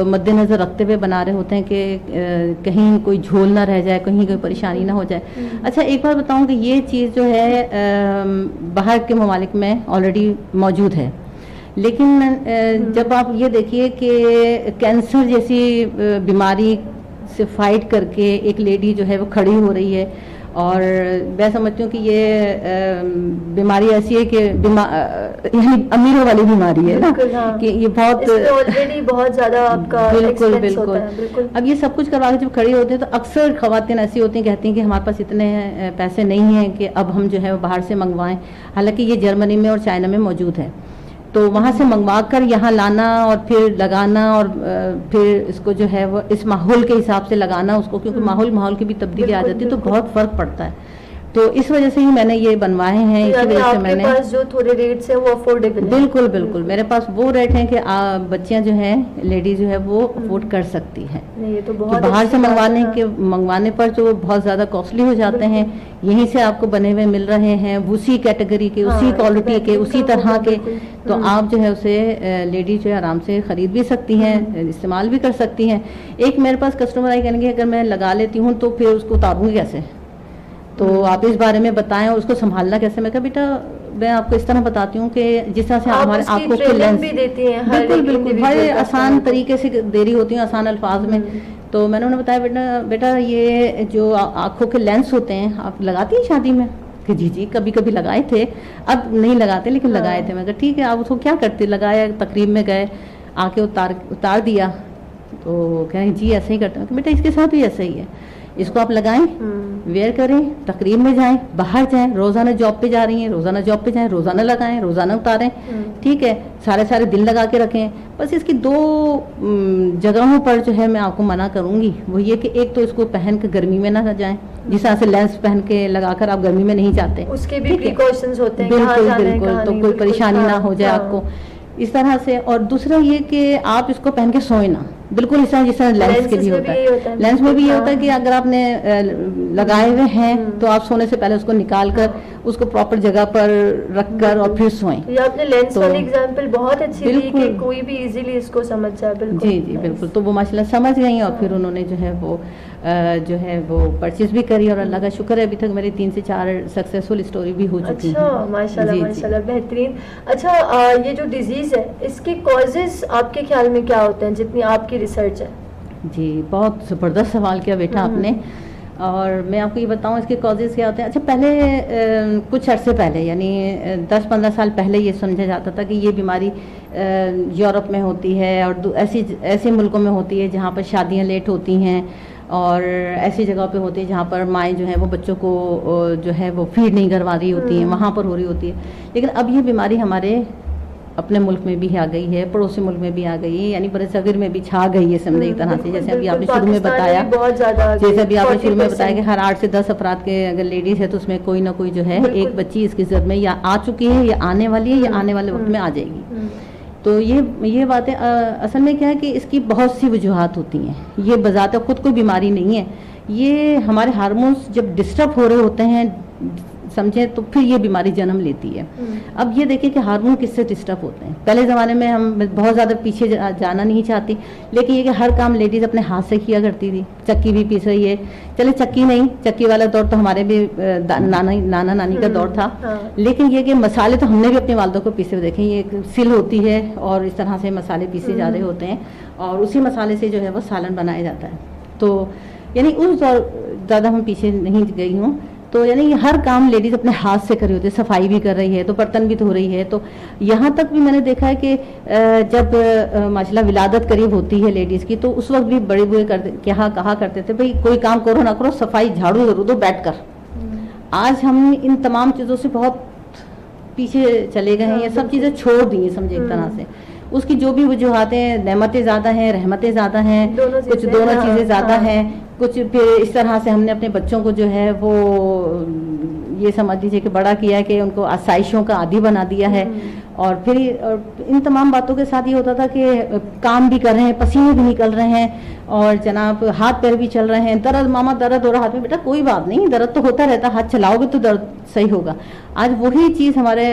S2: مد نظر رکھتے ہوئے بنا رہے ہوتے ہیں کہ کہیں کوئی جھول نہ رہ جائے, کہیں کوئی پریشانی نہ ہو جائے. اچھا ایک بات بتاؤں کہ یہ چیز جو ہے باہر کے ممالک میں آلریڈی موجود ہے, لیکن جب آپ یہ دیکھیے کہ کینسر جیسی بیماری سے فائٹ کر کے ایک لیڈی جو ہے وہ کھڑی ہو رہی ہے, اور میں سمجھتی ہوں کہ یہ بیماری ایسی ہے کہ یعنی امیروں والی بیماری ہے نا, کہ یہ
S1: بہت زیادہ آپ کا
S2: بالکل. اب یہ سب کچھ کروا کے جب کھڑی ہوتے ہیں تو اکثر خواتین ایسی ہوتی ہیں کہتی ہیں کہ ہمارے پاس اتنے پیسے نہیں ہیں کہ اب ہم جو ہے باہر سے منگوائیں, حالانکہ یہ جرمنی میں اور چائنا میں موجود ہے. تو وہاں سے منگوا کر یہاں لانا اور پھر لگانا اور پھر اس کو جو ہے وہ اس ماحول کے حساب سے لگانا اس کو, کیونکہ ماحول کی بھی تبدیلی آ جاتی ہے تو بہت فرق پڑتا ہے. تو اس وجہ سے ہی میں نے یہ بنوائے ہیں, اسی وجہ سے میں نے
S1: جو تھوڑے ریٹس ہیں وہ افورڈیبل.
S2: بالکل میرے پاس وہ ریٹ ہیں کہ بچیاں جو ہیں لیڈیز جو ہے وہ افورڈ کر سکتی ہیں.
S1: یہ تو بہت
S2: باہر سے منگوانے پر جو بہت زیادہ کاسٹلی ہو جاتے ہیں, یہیں سے آپ کو بنے ہوئے مل رہے ہیں اسی کیٹیگری کے, اسی کوالٹی کے, اسی طرح کے, تو آپ جو ہے اسے لیڈیز جو ہے آرام سے خرید بھی سکتی ہیں, استعمال بھی کر سکتی ہیں. ایک میرے پاس کسٹمر آئی کہیں گے اگر میں لگا لیتی ہوں تو پھر اس کو اتاروں گی کیسے, تو آپ اس بارے میں بتائیں اور اس کو سنبھالنا کیسے. میں کہا بیٹا میں آپ کو اس طرح بتاتی ہوں کہ جس طرح سے ہمارے آنکھوں کے لینس
S1: بھی دیتی ہیں,
S2: بالکل بڑے آسان طریقے سے دے رہی ہوتی ہیں, آسان الفاظ میں. تو میں نے انہیں بتایا بیٹا یہ جو آنکھوں کے لینس ہوتے ہیں آپ لگاتی ہیں شادی میں, کہ جی کبھی کبھی لگائے تھے, اب نہیں لگاتے لیکن لگائے تھے. میں کہا ٹھیک ہے, آپ اس کو کیا کرتے, لگایا, تقریب میں گئے, آ کے اتار دیا. تو کہیں جی ایسے ہی کرتے ہیں. بیٹا اس کے ساتھ بھی ایسا ہی ہے, اس کو آپ لگائیں, ویئر کریں, تقریب میں جائیں, باہر جائیں, روزانہ جاب پہ جا رہی ہیں روزانہ جاب پہ جائیں, روزانہ لگائیں, روزانہ اتاریں, ٹھیک ہے, سارے دن لگا کے رکھیں. بس اس کی 2 جگہوں پر جو ہے میں آپ کو منع کروں گی, وہ یہ کہ ایک تو اس کو پہن کے گرمی میں نہ جائیں, جس طرح سے لینس پہن کے لگا کر آپ گرمی میں نہیں جاتے,
S1: اس کے بھی پریکاشنز ہوتے ہیں,
S2: بالکل, تو کوئی پریشانی نہ ہو جائے آپ کو اس طرح سے. اور دوسرا یہ کہ آپ اس کو پہن کے سوئیں نہ, بالکل اس طرح جس طرح لینس کے بھی ہوتا ہے. لینس میں بھی یہ ہوتا ہے کہ اگر آپ نے لگائے ہوئے ہیں تو آپ سونے سے پہلے اس کو نکال کر اس کو پراپر جگہ پر رکھ کر اور پھر سوئیں.
S1: یہ آپ نے لینس والی ایگزامپل بہت اچھی دی کہ کوئی بھی ایزیلی اس کو سمجھ جائے. بالکل
S2: جی جی بالکل. تو وہ ماشاءاللہ سمجھ گئی اور پھر انہوں نے جو ہے وہ پرچیز بھی کری اور اللہ کا شکر ہے ابھی تک میری 3 سے 4 سکسیسفل اسٹوری بھی ہو چکی ہیں.
S1: اچھا ماشاءاللہ ماشاءاللہ بہترین. اچھا یہ جو ڈیزیز ہے اس کے کازز آپ کے خیال میں کیا ہوتے ہیں جتنی آپ کی ریسرچ ہے؟
S2: جی بہت زبردست سوال کیا بیٹا آپ نے. اور میں آپ کو یہ بتاؤں اس کے کازز کیا ہوتے ہیں. اچھا پہلے کچھ عرصے پہلے یعنی 10-15 سال پہلے یہ سمجھا جاتا تھا کہ یہ بیماری یورپ میں ہوتی ہے اور ایسے ملکوں میں ہوتی ہے جہاں پر شادیاں لیٹ ہوتی ہیں اور ایسی جگہ پہ ہوتی ہے جہاں پر مائیں جو ہیں وہ بچوں کو جو ہے وہ فیڈ نہیں کروا رہی ہوتی ہیں, وہاں پر ہو رہی ہوتی ہے. لیکن اب یہ بیماری ہمارے اپنے ملک میں بھی آ گئی ہے, پڑوسی ملک میں بھی آ گئی ہے, یعنی برِ صغیر میں بھی چھا گئی ہے سمجھے ایک طرح سے. جیسے ابھی آپ نے شروع میں بتایا کہ ہر 8 سے 10 افراد کے اگر لیڈیز ہے تو اس میں کوئی نہ کوئی جو ہے ایک بچی اس کی زد میں یا آ چکی ہے یا آنے والی ہے یا آنے والے وقت میں آ جائے گی. تو یہ باتیں اصل میں کیا ہے کہ اس کی بہت سی وجوہات ہوتی ہیں. یہ بذات خود کوئی بیماری نہیں ہے, یہ ہمارے ہارمونس جب ڈسٹرب ہو رہے ہوتے ہیں سمجھیں تو پھر یہ بیماری جنم لیتی ہے. اب یہ دیکھیں کہ ہارمون کس سے ڈسٹرب ہوتے ہیں. پہلے زمانے میں ہم بہت زیادہ پیچھے جانا نہیں چاہتی, لیکن یہ کہ ہر کام لیڈیز اپنے ہاتھ سے کیا کرتی تھی. چکی بھی پیس رہی ہے, چلے چکی نہیں, چکی والا دور تو ہمارے بھی نانا نانی کا دور تھا, لیکن یہ کہ مسالے تو ہم نے بھی اپنے والدوں کو پیسے ہوئے دیکھیں. یہ ایک سل ہوتی ہے اور اس طرح سے مسالے پیسے جا رہے ہوتے ہیں اور اسی مسالے سے جو ہے وہ سالن بنایا جاتا ہے. تو یعنی اس دور زیادہ ہم پیچھے نہیں گئی ہوں. تو یعنی ہر کام لیڈیز اپنے ہاتھ سے کر رہی ہوتی ہے, صفائی بھی کر رہی ہے تو برتن بھی دھو رہی ہے. تو یہاں تک بھی میں نے دیکھا ہے کہ جب ماشاءاللہ ولادت قریب ہوتی ہے لیڈیز کی تو اس وقت بھی بڑے بوڑھے کہا کرتے تھے بھئی کوئی کام کرو نہ کرو, صفائی جھاڑو ضرور دو بیٹھ کر. آج ہم ان تمام چیزوں سے بہت پیچھے چلے گئے ہیں, یہ سب چیزیں چھوڑ دی ہیں سمجھے ایک طرح سے. اس کی جو بھی وجوہات ہیں, نعمتیں زیادہ ہیں, رحمتیں زیادہ ہیں, کچھ دونوں چیزیں زیادہ ہیں, کچھ پھر اس طرح سے ہم نے اپنے بچوں کو جو ہے وہ یہ سمجھ لیجیے کہ بڑا کیا ہے کہ ان کو آسائشوں کا عادی بنا دیا ہے. اور پھر ان تمام باتوں کے ساتھ یہ ہوتا تھا کہ کام بھی کر رہے ہیں, پسینے بھی نکل رہے ہیں اور جناب ہاتھ پیر بھی چل رہے ہیں. درد ماما درد ہو رہا ہاتھ میں, بیٹا کوئی بات نہیں, درد تو ہوتا رہتا, ہاتھ چلاؤ گے تو درد صحیح ہوگا. آج وہی چیز ہمارے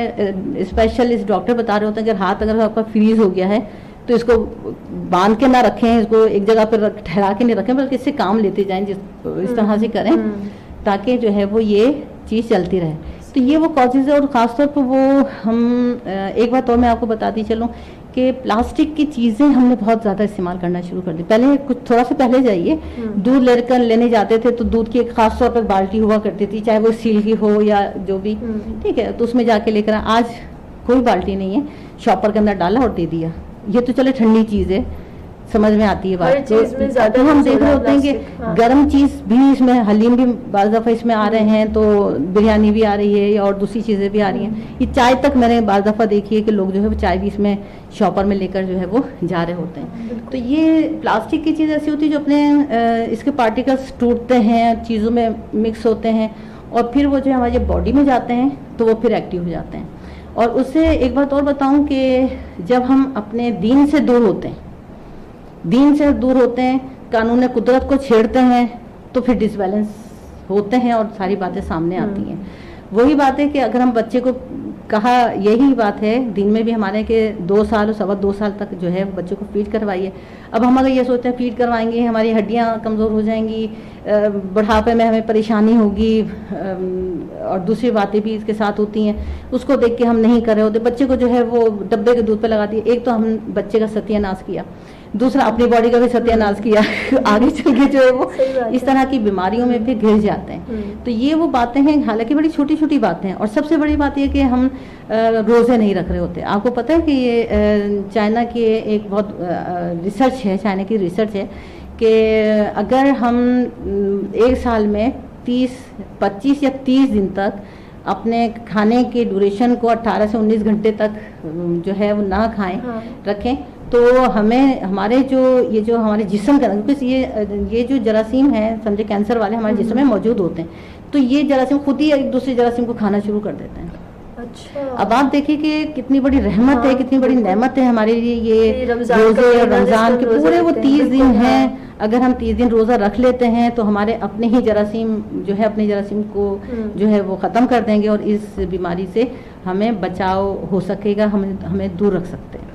S2: اسپیشلسٹ ڈاکٹر بتا رہے ہوتے ہیں کہ ہاتھ اگر آپ کا فریز ہو گیا ہے تو اس کو باندھ کے نہ رکھیں, اس کو ایک جگہ پہ ٹھہرا کے نہیں رکھیں, بلکہ اس سے کام لیتے جائیں, اس طرح سے کریں تاکہ جو ہے وہ یہ چیز چلتی رہے. تو یہ وہ کازز ہے. اور خاص طور پر وہ ہم ایک بات اور میں آپ کو بتاتی چلوں کہ پلاسٹک کی چیزیں ہم نے بہت زیادہ استعمال کرنا شروع کر دی. پہلے کچھ تھوڑا سا پہلے جائیے, دودھ لینے جاتے تھے تو دودھ کی ایک خاص طور پر بالٹی ہوا کرتی تھی, چاہے وہ اسٹیل کی ہو یا جو بھی, ٹھیک ہے, تو اس میں جا کے لے کر. آج کوئی بالٹی نہیں ہے, شاپر کے اندر ڈالا اور دے دیا. یہ تو چلے ٹھنڈی چیز ہے, سمجھ میں آتی ہے بات. تو ہم دیکھ رہے ہوتے ہیں کہ گرم چیز بھی اس میں, حلیم بھی بعض دفعہ اس میں آ رہے ہیں, تو بریانی بھی آ رہی ہے اور دوسری چیزیں بھی آ رہی ہیں. یہ چائے تک میں نے بعض دفعہ دیکھی ہے کہ لوگ جو ہے وہ چائے بھی اس میں شاپر میں لے کر جو ہے وہ جا رہے ہوتے ہیں. تو یہ پلاسٹک کی چیز ایسی ہوتی ہے جو اپنے اس کے پارٹیکلس ٹوٹتے ہیں, چیزوں میں مکس ہوتے ہیں اور پھر وہ جو ہے ہماری باڈی میں جاتے ہیں تو وہ پھر ایکٹیو ہو جاتے ہیں. اور اس سے ایک بات اور بتاؤں کہ جب ہم اپنے دین سے دور ہوتے ہیں, قانون قدرت کو چھیڑتے ہیں تو پھر ڈس بیلنس ہوتے ہیں اور ساری باتیں سامنے آتی ہیں. وہی بات ہے کہ اگر ہم بچے کو کہا, یہی بات ہے دین میں بھی ہمارے کہ 2 سال اور 2.25 سال تک جو ہے بچے کو فیڈ کروائیے. اب ہم اگر یہ سوچتے ہیں فیڈ کروائیں گے ہماری ہڈیاں کمزور ہو جائیں گی, بڑھاپے میں ہمیں پریشانی ہوگی اور دوسری باتیں بھی اس کے ساتھ ہوتی ہیں, اس کو دیکھ کے ہم نہیں کر رہے ہوتے. بچے کو جو ہے وہ ڈبے کے دودھ پہ لگا دیا. ایک تو ہم بچے کا ستیہ ناش کیا, دوسرا اپنی باڈی کا بھی ستیہ ناش کیا. آگے چل کے جو ہے وہ اس طرح کی بیماریوں میں بھی گھر جاتے ہیں. تو یہ وہ باتیں ہیں, حالانکہ بڑی چھوٹی چھوٹی باتیں ہیں. اور سب سے بڑی بات یہ کہ ہم روزے نہیں رکھ رہے ہوتے. آپ کو پتہ ہے کہ یہ چائنا کی ایک بہت ریسرچ ہے, چائنا کی ریسرچ ہے کہ اگر ہم ایک سال میں 25 یا 30 دن تک اپنے کھانے کے ڈیوریشن کو 18 سے 19 گھنٹے تک جو ہے وہ نہ کھائیں رکھیں تو ہمیں ہمارے جو ہمارے جسم کا, کیونکہ یہ جو جراثیم ہیں سمجھے کینسر والے ہمارے جسم میں موجود ہوتے ہیں, تو یہ جراثیم خود ہی ایک دوسرے جراثیم کو کھانا شروع کر دیتے ہیں. اب آپ دیکھیں کہ کتنی بڑی رحمت ہے, کتنی بڑی نعمت ہے ہمارے لیے یہ روزے اور رمضان کے پورے وہ 30 دن ہیں. اگر ہم 30 دن روزہ رکھ لیتے ہیں تو ہمارے اپنے ہی جراثیم جو ہے اپنے جراثیم کو جو ہے وہ ختم کر دیں گے, اور اس بیماری سے ہمیں بچاؤ ہو سکے گا, ہمیں دور رکھ سکتے ہیں.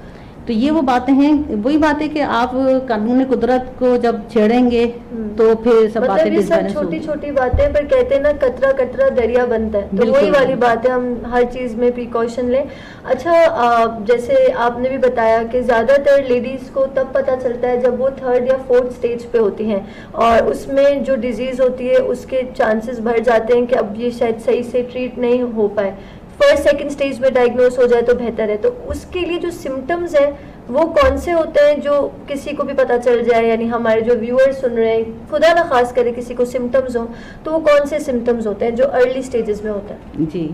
S2: تو یہ وہ باتیں ہیں, وہی بات ہے کہ آپ قانون قدرت کو جب چھیڑیں گے تو پھر سب باتیں
S1: یہ سب چھوٹی چھوٹی باتیں, پر کہتے ہیں نا قطرہ قطرہ دریا بنتا ہے, تو وہی والی بات ہے, ہم ہر چیز میں پریکاشن لیں. اچھا جیسے آپ نے بھی بتایا کہ زیادہ تر لیڈیز کو تب پتہ چلتا ہے جب وہ 3rd یا 4th سٹیج پہ ہوتی ہیں, اور اس میں جو ڈیزیز ہوتی ہے اس کے چانسز بڑھ جاتے ہیں کہ اب یہ شاید صحیح سے ٹریٹ نہیں ہو پائے. 1st 2nd سٹیج میں ڈائگنوز ہو جائے تو بہتر ہے. تو اس کے لیے جو سمٹمز ہیں وہ کون سے ہوتے ہیں جو کسی کو بھی پتہ چل جائے, یعنی ہمارے جو ویور سن رہے ہیں, خدا نہ خاص کرے کسی کو سمٹمز ہوں, تو وہ کون سے سمٹمز ہوتے ہیں جو ارلی سٹیجز میں ہوتے ہیں؟
S2: جی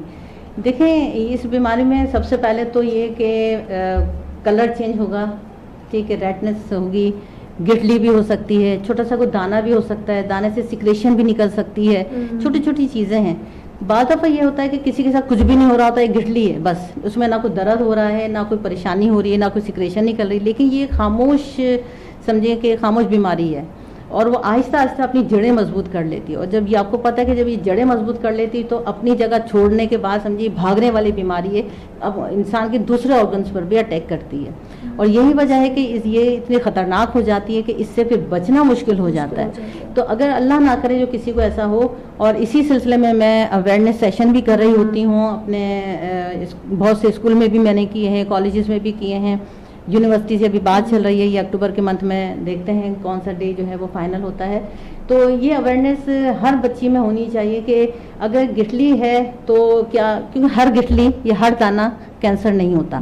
S2: دیکھیں, اس بیماری میں سب سے پہلے تو یہ کہ کلر چینج ہوگا, ٹھیک ہے, ریڈنس ہوگی, گٹلی بھی ہو سکتی ہے, چھوٹا سا کوئی دانہ بھی ہو سکتا ہے, دانے سے سیکریشن بھی نکل سکتی ہے, چھوٹی چھوٹی چیزیں ہیں. بعض دفعہ یہ ہوتا ہے کہ کسی کے ساتھ کچھ بھی نہیں ہو رہا ہوتا ہے, گٹھلی ہے بس, اس میں نہ کوئی درد ہو رہا ہے, نہ کوئی پریشانی ہو رہی ہے, نہ کوئی سیکریشن نکل رہی, لیکن یہ خاموش سمجھیں کہ خاموش بیماری ہے, اور وہ آہستہ آہستہ اپنی جڑیں مضبوط کر لیتی ہے. اور جب یہ آپ کو پتہ ہے کہ جب یہ جڑیں مضبوط کر لیتی تو اپنی جگہ چھوڑنے کے بعد سمجھیے بھاگنے والی بیماری ہے, اب انسان کے دوسرے آرگنس پر بھی اٹیک کرتی ہے. اور یہی وجہ ہے کہ یہ اتنی خطرناک ہو جاتی ہے کہ اس سے پھر بچنا مشکل ہو جاتا ہے. تو اگر اللہ نہ کرے جو کسی کو ایسا ہو, اور اسی سلسلے میں اویئرنیس سیشن بھی کر رہی ہوتی ہوں, اپنے بہت سے اسکول میں بھی میں نے کیے ہیں, کالجز میں بھی کیے ہیں, یونیورسٹی سے ابھی بات چل رہی ہے, یہ اکتوبر کے منتھ میں دیکھتے ہیں کون سا ڈے جو ہے وہ فائنل ہوتا ہے. تو یہ اویئرنیس ہر بچی میں ہونی چاہیے کہ اگر گٹھلی ہے تو کیا, کیونکہ ہر گٹھلی یا ہر دانہ کینسر نہیں ہوتا,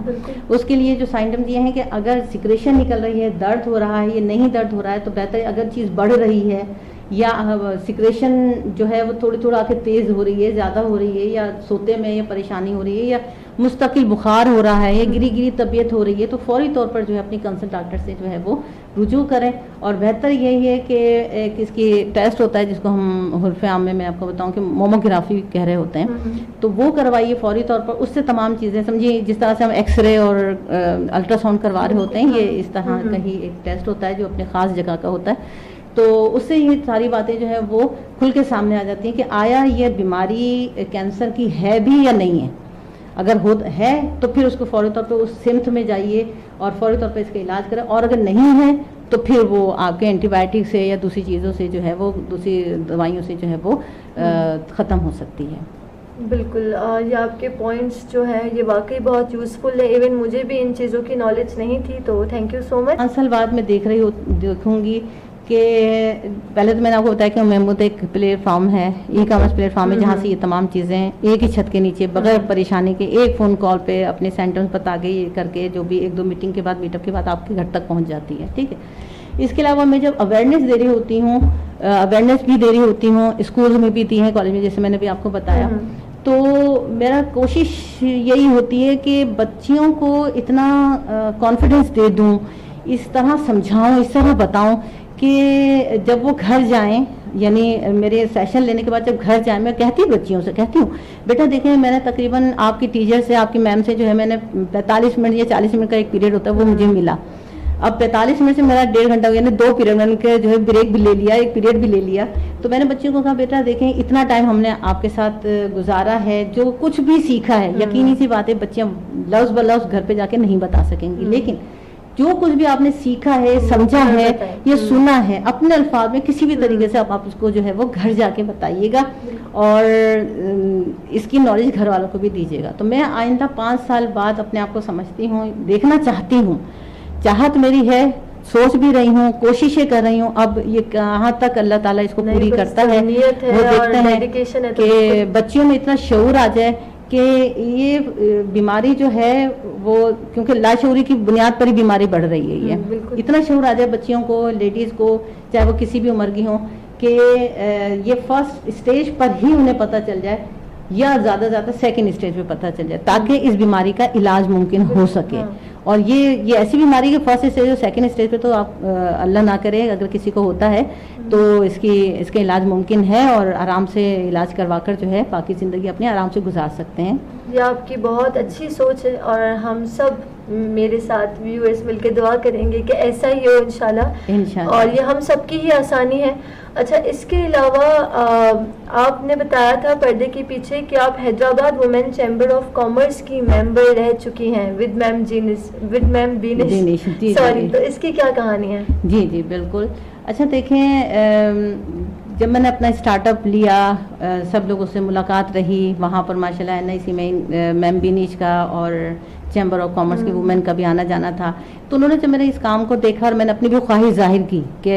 S2: اس کے لیے جو سائنٹمز یہ ہیں کہ اگر سیکریشن نکل رہی ہے, درد ہو رہا ہے, یہ نہیں درد ہو رہا ہے, تو بہتر ہے. اگر چیز بڑھ رہی ہے یا سیکریشن جو ہے وہ تھوڑی تھوڑا کے تیز ہو رہی ہے, زیادہ ہو رہی ہے, یا سوتے میں یہ پریشانی ہو رہی ہے, یا مستقل بخار ہو رہا ہے, یا گری طبیعت ہو رہی ہے, تو فوری طور پر جو ہے اپنی کنسلٹ ڈاکٹر سے جو ہے وہ رجوع کریں. اور بہتر یہی ہے کہ ایک اس کی ٹیسٹ ہوتا ہے جس کو ہم حرف عام میں آپ کو بتاؤں کہ موموگرافی کہہ رہے ہوتے ہیں, تو وہ کروائیے فوری طور پر. اس سے تمام چیزیں سمجھیے, جس طرح سے ہم ایکس رے اور الٹرا ساؤنڈ کروا رہے ہوتے ہیں, یہ اس طرح کا ہی ایک ٹیسٹ ہوتا ہے جو اپنے خاص جگہ کا ہوتا ہے. تو اس سے یہ ساری باتیں جو ہے وہ کھل کے سامنے آ جاتی ہیں کہ آیا یہ بیماری کینسر کی ہے بھی یا نہیں ہے. اگر ہے تو پھر اس کو فوری طور پہ اس سمت میں جائیے اور فوری طور پہ اس کا علاج کریں, اور اگر نہیں ہے تو پھر وہ آپ کے اینٹی بایوٹک سے یا دوسری چیزوں سے جو ہے وہ دوسری دوائیوں سے جو ہے وہ ختم ہو سکتی ہے.
S1: بالکل, یہ آپ کے پوائنٹس جو ہیں یہ واقعی بہت یوزفل ہے, ایون مجھے بھی ان چیزوں کی نالج نہیں تھی, تو تھینک یو سو مچ.
S2: 5 سال بعد میں دیکھوں گی کہ پہلے تو میں نے آپ کو بتایا کہ محمود ایک پلیٹ فارم ہے, ای کامرس پلیٹ فارم ہے, جہاں سے یہ تمام چیزیں ایک ہی چھت کے نیچے بغیر پریشانی کے ایک فون کال پہ اپنے سینٹرز بتا کے یہ کر کے جو بھی 1-2 میٹنگ کے بعد میٹ اپ کے بعد آپ کے گھر تک پہنچ جاتی ہے. ٹھیک ہے, اس کے علاوہ میں جب اویئرنیس دے رہی ہوتی ہوں, اویئرنیس بھی دے رہی ہوتی ہوں, اسکولز میں بھی دی ہیں, کالج میں, جیسے میں نے بھی آپ کو بتایا, تو میرا کوشش یہی ہوتی ہے کہ بچیوں کو اتنا کانفیڈنس دے دوں, اس طرح سمجھاؤں, اس طرح بتاؤں کہ جب وہ گھر جائیں, یعنی میرے سیشن لینے کے بعد جب گھر جائیں, میں کہتی ہوں بچیوں سے, کہتی ہوں بیٹا دیکھیں میں نے تقریباً آپ کی ٹیچر سے, آپ کی میم سے جو ہے میں نے 45 منٹ یا 40 منٹ کا ایک پیریڈ ہوتا ہے وہ مجھے ملا. اب 45 منٹ سے میرا 1.5 گھنٹہ ہو گیا, یعنی 2 پیریڈ میں نے جو ہے بریک بھی لے لیا, ایک پیریڈ بھی لے لیا. تو میں نے بچوں کو کہا بیٹا دیکھیں اتنا ٹائم ہم نے آپ کے ساتھ گزارا ہے, جو کچھ بھی سیکھا ہے, یقینی سی بات ہے بچیاں لفظ بلفظ گھر پہ جا کے نہیں بتا سکیں گی, لیکن جو کچھ بھی آپ نے سیکھا ہے, سمجھا ہے یا سنا ہے, اپنے الفاظ میں کسی بھی طریقے سے آپ اس کو جو ہے وہ گھر جا کے بتائیے گا, اور اس کی نالج گھر والوں کو بھی دیجیے گا. تو میں آئندہ 5 سال بعد اپنے آپ کو سمجھتی ہوں, دیکھنا چاہتی ہوں, چاہت میری ہے, سوچ بھی رہی ہوں, کوششیں کر رہی ہوں. اب یہ کہاں تک اللہ تعالیٰ اس کو پوری کرتا ہے وہ دیکھتے ہیں کہ بچیوں میں اتنا شعور آ جائے کہ یہ بیماری جو ہے وہ, کیونکہ لاشعوری کی بنیاد پر ہی بیماری بڑھ رہی ہے, یہ اتنا شعور آ جائے بچیوں کو, لیڈیز کو, چاہے وہ کسی بھی عمر کی ہوں, کہ یہ فرسٹ اسٹیج پر ہی انہیں پتہ چل جائے, یا زیادہ زیادہ سیکنڈ اسٹیج پہ پتہ چل جائے, تاکہ اس بیماری کا علاج ممکن ہو سکے. اور یہ ایسی بیماری کہ فرسٹ اسٹیج اور سیکنڈ اسٹیج پہ تو آپ اللہ نہ کرے اگر کسی کو ہوتا ہے تو اس کا علاج ممکن ہے اور آرام سے علاج کروا کر جو ہے باقی زندگی اپنی آرام سے گزار سکتے ہیں.
S1: یہ آپ کی بہت اچھی سوچ ہے اور ہم سب میرے ساتھ ویورز مل کے دعا کریں گے کہ ایسا ہی ہو انشاءاللہ. اور یہ ہم سب کی ہی آسانی ہے. اچھا اس کے علاوہ آپ نے بتایا تھا پردے کے پیچھے کہ آپ Hyderabad women chamber of commerce کی ممبر رہ چکی ہیں ود میم بینش. سوری, تو اس کی کیا کہانی ہے؟
S2: جی جی بالکل. اچھا دیکھیں, جب میں نے اپنا اسٹارٹ اپ لیا سب لوگوں سے ملاقات رہی وہاں پر ماشاءاللہ NIC میں میم بینیش کا اور چیمبر آف کامرس کی وومن کا بھی آنا جانا تھا, تو انہوں نے جب میرے اس کام کو دیکھا اور میں نے اپنی بھی خواہش ظاہر کی کہ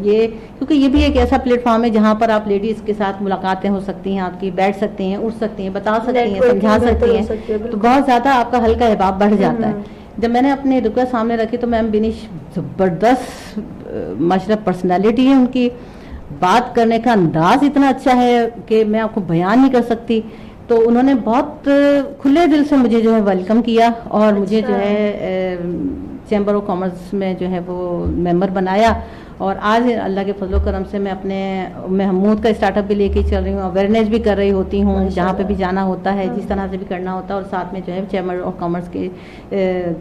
S2: یہ کیونکہ یہ بھی ایک ایسا پلیٹ فارم ہے جہاں پر آپ لیڈیز کے ساتھ ملاقاتیں ہو سکتی ہیں, آپ کی بیٹھ سکتی ہیں, اٹھ سکتی ہیں, بتا سکتی ہیں, سمجھا سکتی ہیں, تو بہت زیادہ آپ کا ہلکا احباب بڑھ جاتا ہے. جب میں نے اپنے ریکویسٹ سامنے رکھی تو میم بینیش زبردست ماشاءاللہ پرسنالٹی ہے ان کی, بات کرنے کا انداز اتنا اچھا ہے کہ میں آپ کو بیان نہیں کر سکتی. تو انہوں نے بہت کھلے دل سے مجھے جو ہے ویلکم کیا اور مجھے جو ہے چیمبر آف کامرس میں جو ہے وہ ممبر بنایا. اور آج اللہ کے فضل و کرم سے میں اپنے محمود کا اسٹارٹ اپ بھی لے کے چل رہی ہوں, اویئرنیس بھی کر رہی ہوتی ہوں جہاں پہ بھی جانا ہوتا ہے, جس طرح سے بھی کرنا ہوتا ہے, اور ساتھ میں جو ہے چیمبر آف کامرس کے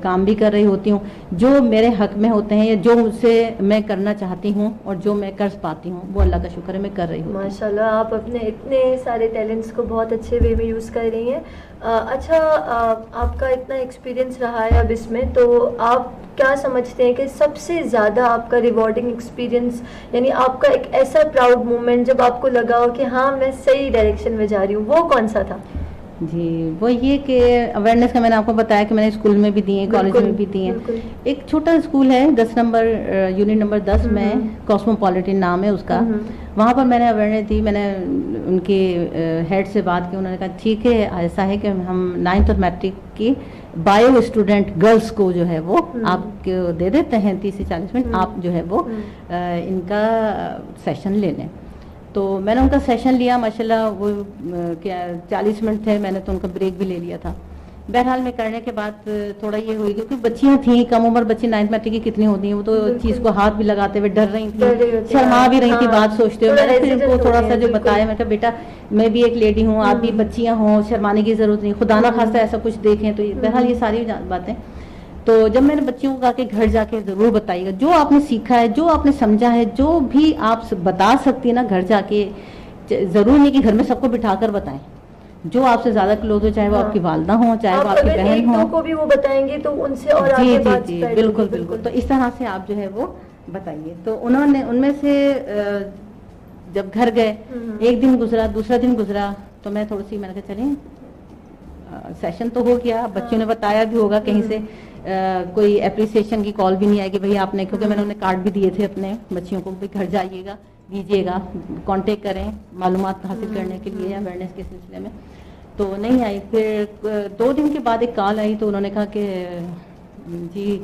S2: کام بھی کر رہی ہوتی ہوں جو میرے حق میں ہوتے ہیں, جو مجھ سے میں کرنا چاہتی ہوں اور جو میں کر پاتی ہوں وہ اللہ کا شکر ہے میں کر رہی ہوں.
S1: ماشاءاللہ آپ اپنے اتنے سارے ٹیلنٹس کو بہت اچھے وے میں یوز کر رہی ہیں. اچھا آپ کا اتنا ایکسپیرینس رہا ہے اب اس میں, تو آپ کیا سمجھتے ہیں کہ سب سے زیادہ آپ کا ریوارڈنگ ایکسپیرینس, یعنی آپ کا ایک ایسا پراؤڈ مومنٹ جب آپ کو لگا ہو کہ ہاں میں صحیح ڈائریکشن میں جا رہی ہوں, وہ کون سا تھا؟
S2: جی وہ یہ کہ اویئرنیس کا میں نے آپ کو بتایا کہ میں نے اسکول میں بھی دی ہیں, کالج میں بھی دی ہیں. ایک چھوٹا اسکول ہے 10 نمبر یونٹ نمبر 10 میں, کاسموپولیٹن نام ہے اس کا, وہاں پر میں نے اویئرنیس دی. میں نے ان کے ہیڈ سے بات کی, انہوں نے کہا ٹھیک ہے ایسا ہے کہ ہم 9th اور میٹرک کی بایو اسٹوڈنٹ گرلس کو جو ہے وہ آپ کو دے دیتے ہیں 30 سے 40 منٹ, آپ جو ہے وہ ان کا سیشن لے لیں. تو میں نے ان کا سیشن لیا ماشاءاللہ, وہ کیا 40 منٹ تھے, میں نے تو ان کا بریک بھی لے لیا تھا. بہرحال میں کرنے کے بعد تھوڑا یہ ہوئی کیونکہ بچیاں تھیں کم عمر بچی 9th میٹرک کی کتنی ہوتی ہیں, وہ تو چیز کو ہاتھ بھی لگاتے ہوئے ڈر رہی تھیں, شرما بھی رہی تھی بات سوچتے ہوئے. میں نے پھر ان کو تھوڑا سا جو بتایا, میں کہا بیٹا میں بھی ایک لیڈی ہوں, آپ بھی بچیاں ہوں, شرمانے کی ضرورت نہیں, خدا نہ خواستہ ایسا کچھ دیکھیں. تو بہرحال یہ ساری باتیں تو جب میں نے بچیوں کو کہا کہ گھر جا کے ضرور بتائیے گا جو آپ نے سیکھا ہے, جو آپ نے سمجھا ہے, جو بھی آپ بتا سکتی ہیں نا گھر جا کے, ضرور نہیں کہ گھر میں سب کو بٹھا کر بتائیں, جو آپ سے زیادہ کلوز ہو, چاہے وہ آپ کی والدہ ہوں, چاہے وہ آپ کی بہن ہوں,
S1: کو بھی وہ بتائیں گے تو ان سے اور آگے بات.
S2: جی بالکل بالکل. تو اس طرح سے آپ جو ہے وہ بتائیے. تو انہوں نے ان میں سے جب گھر گئے, ایک دن گزرا, دوسرا دن گزرا, تو میں تھوڑی سی میں نے کہا چلیں سیشن تو ہو گیا, بچوں نے بتایا بھی ہوگا کہیں سے, کوئی اپریسیشن کی کال بھی نہیں آئے کہ بھائی آپ نے, کیونکہ میں نے انہیں کارڈ بھی دیے تھے اپنے بچیوں کو, گھر جائیے گا, دیجیے گا, کانٹیکٹ کریں معلومات حاصل کرنے کے لیے اویئرنیس کے سلسلے میں. تو نہیں آئی. پھر 2 دن کے بعد ایک کال آئی, تو انہوں نے کہا کہ جی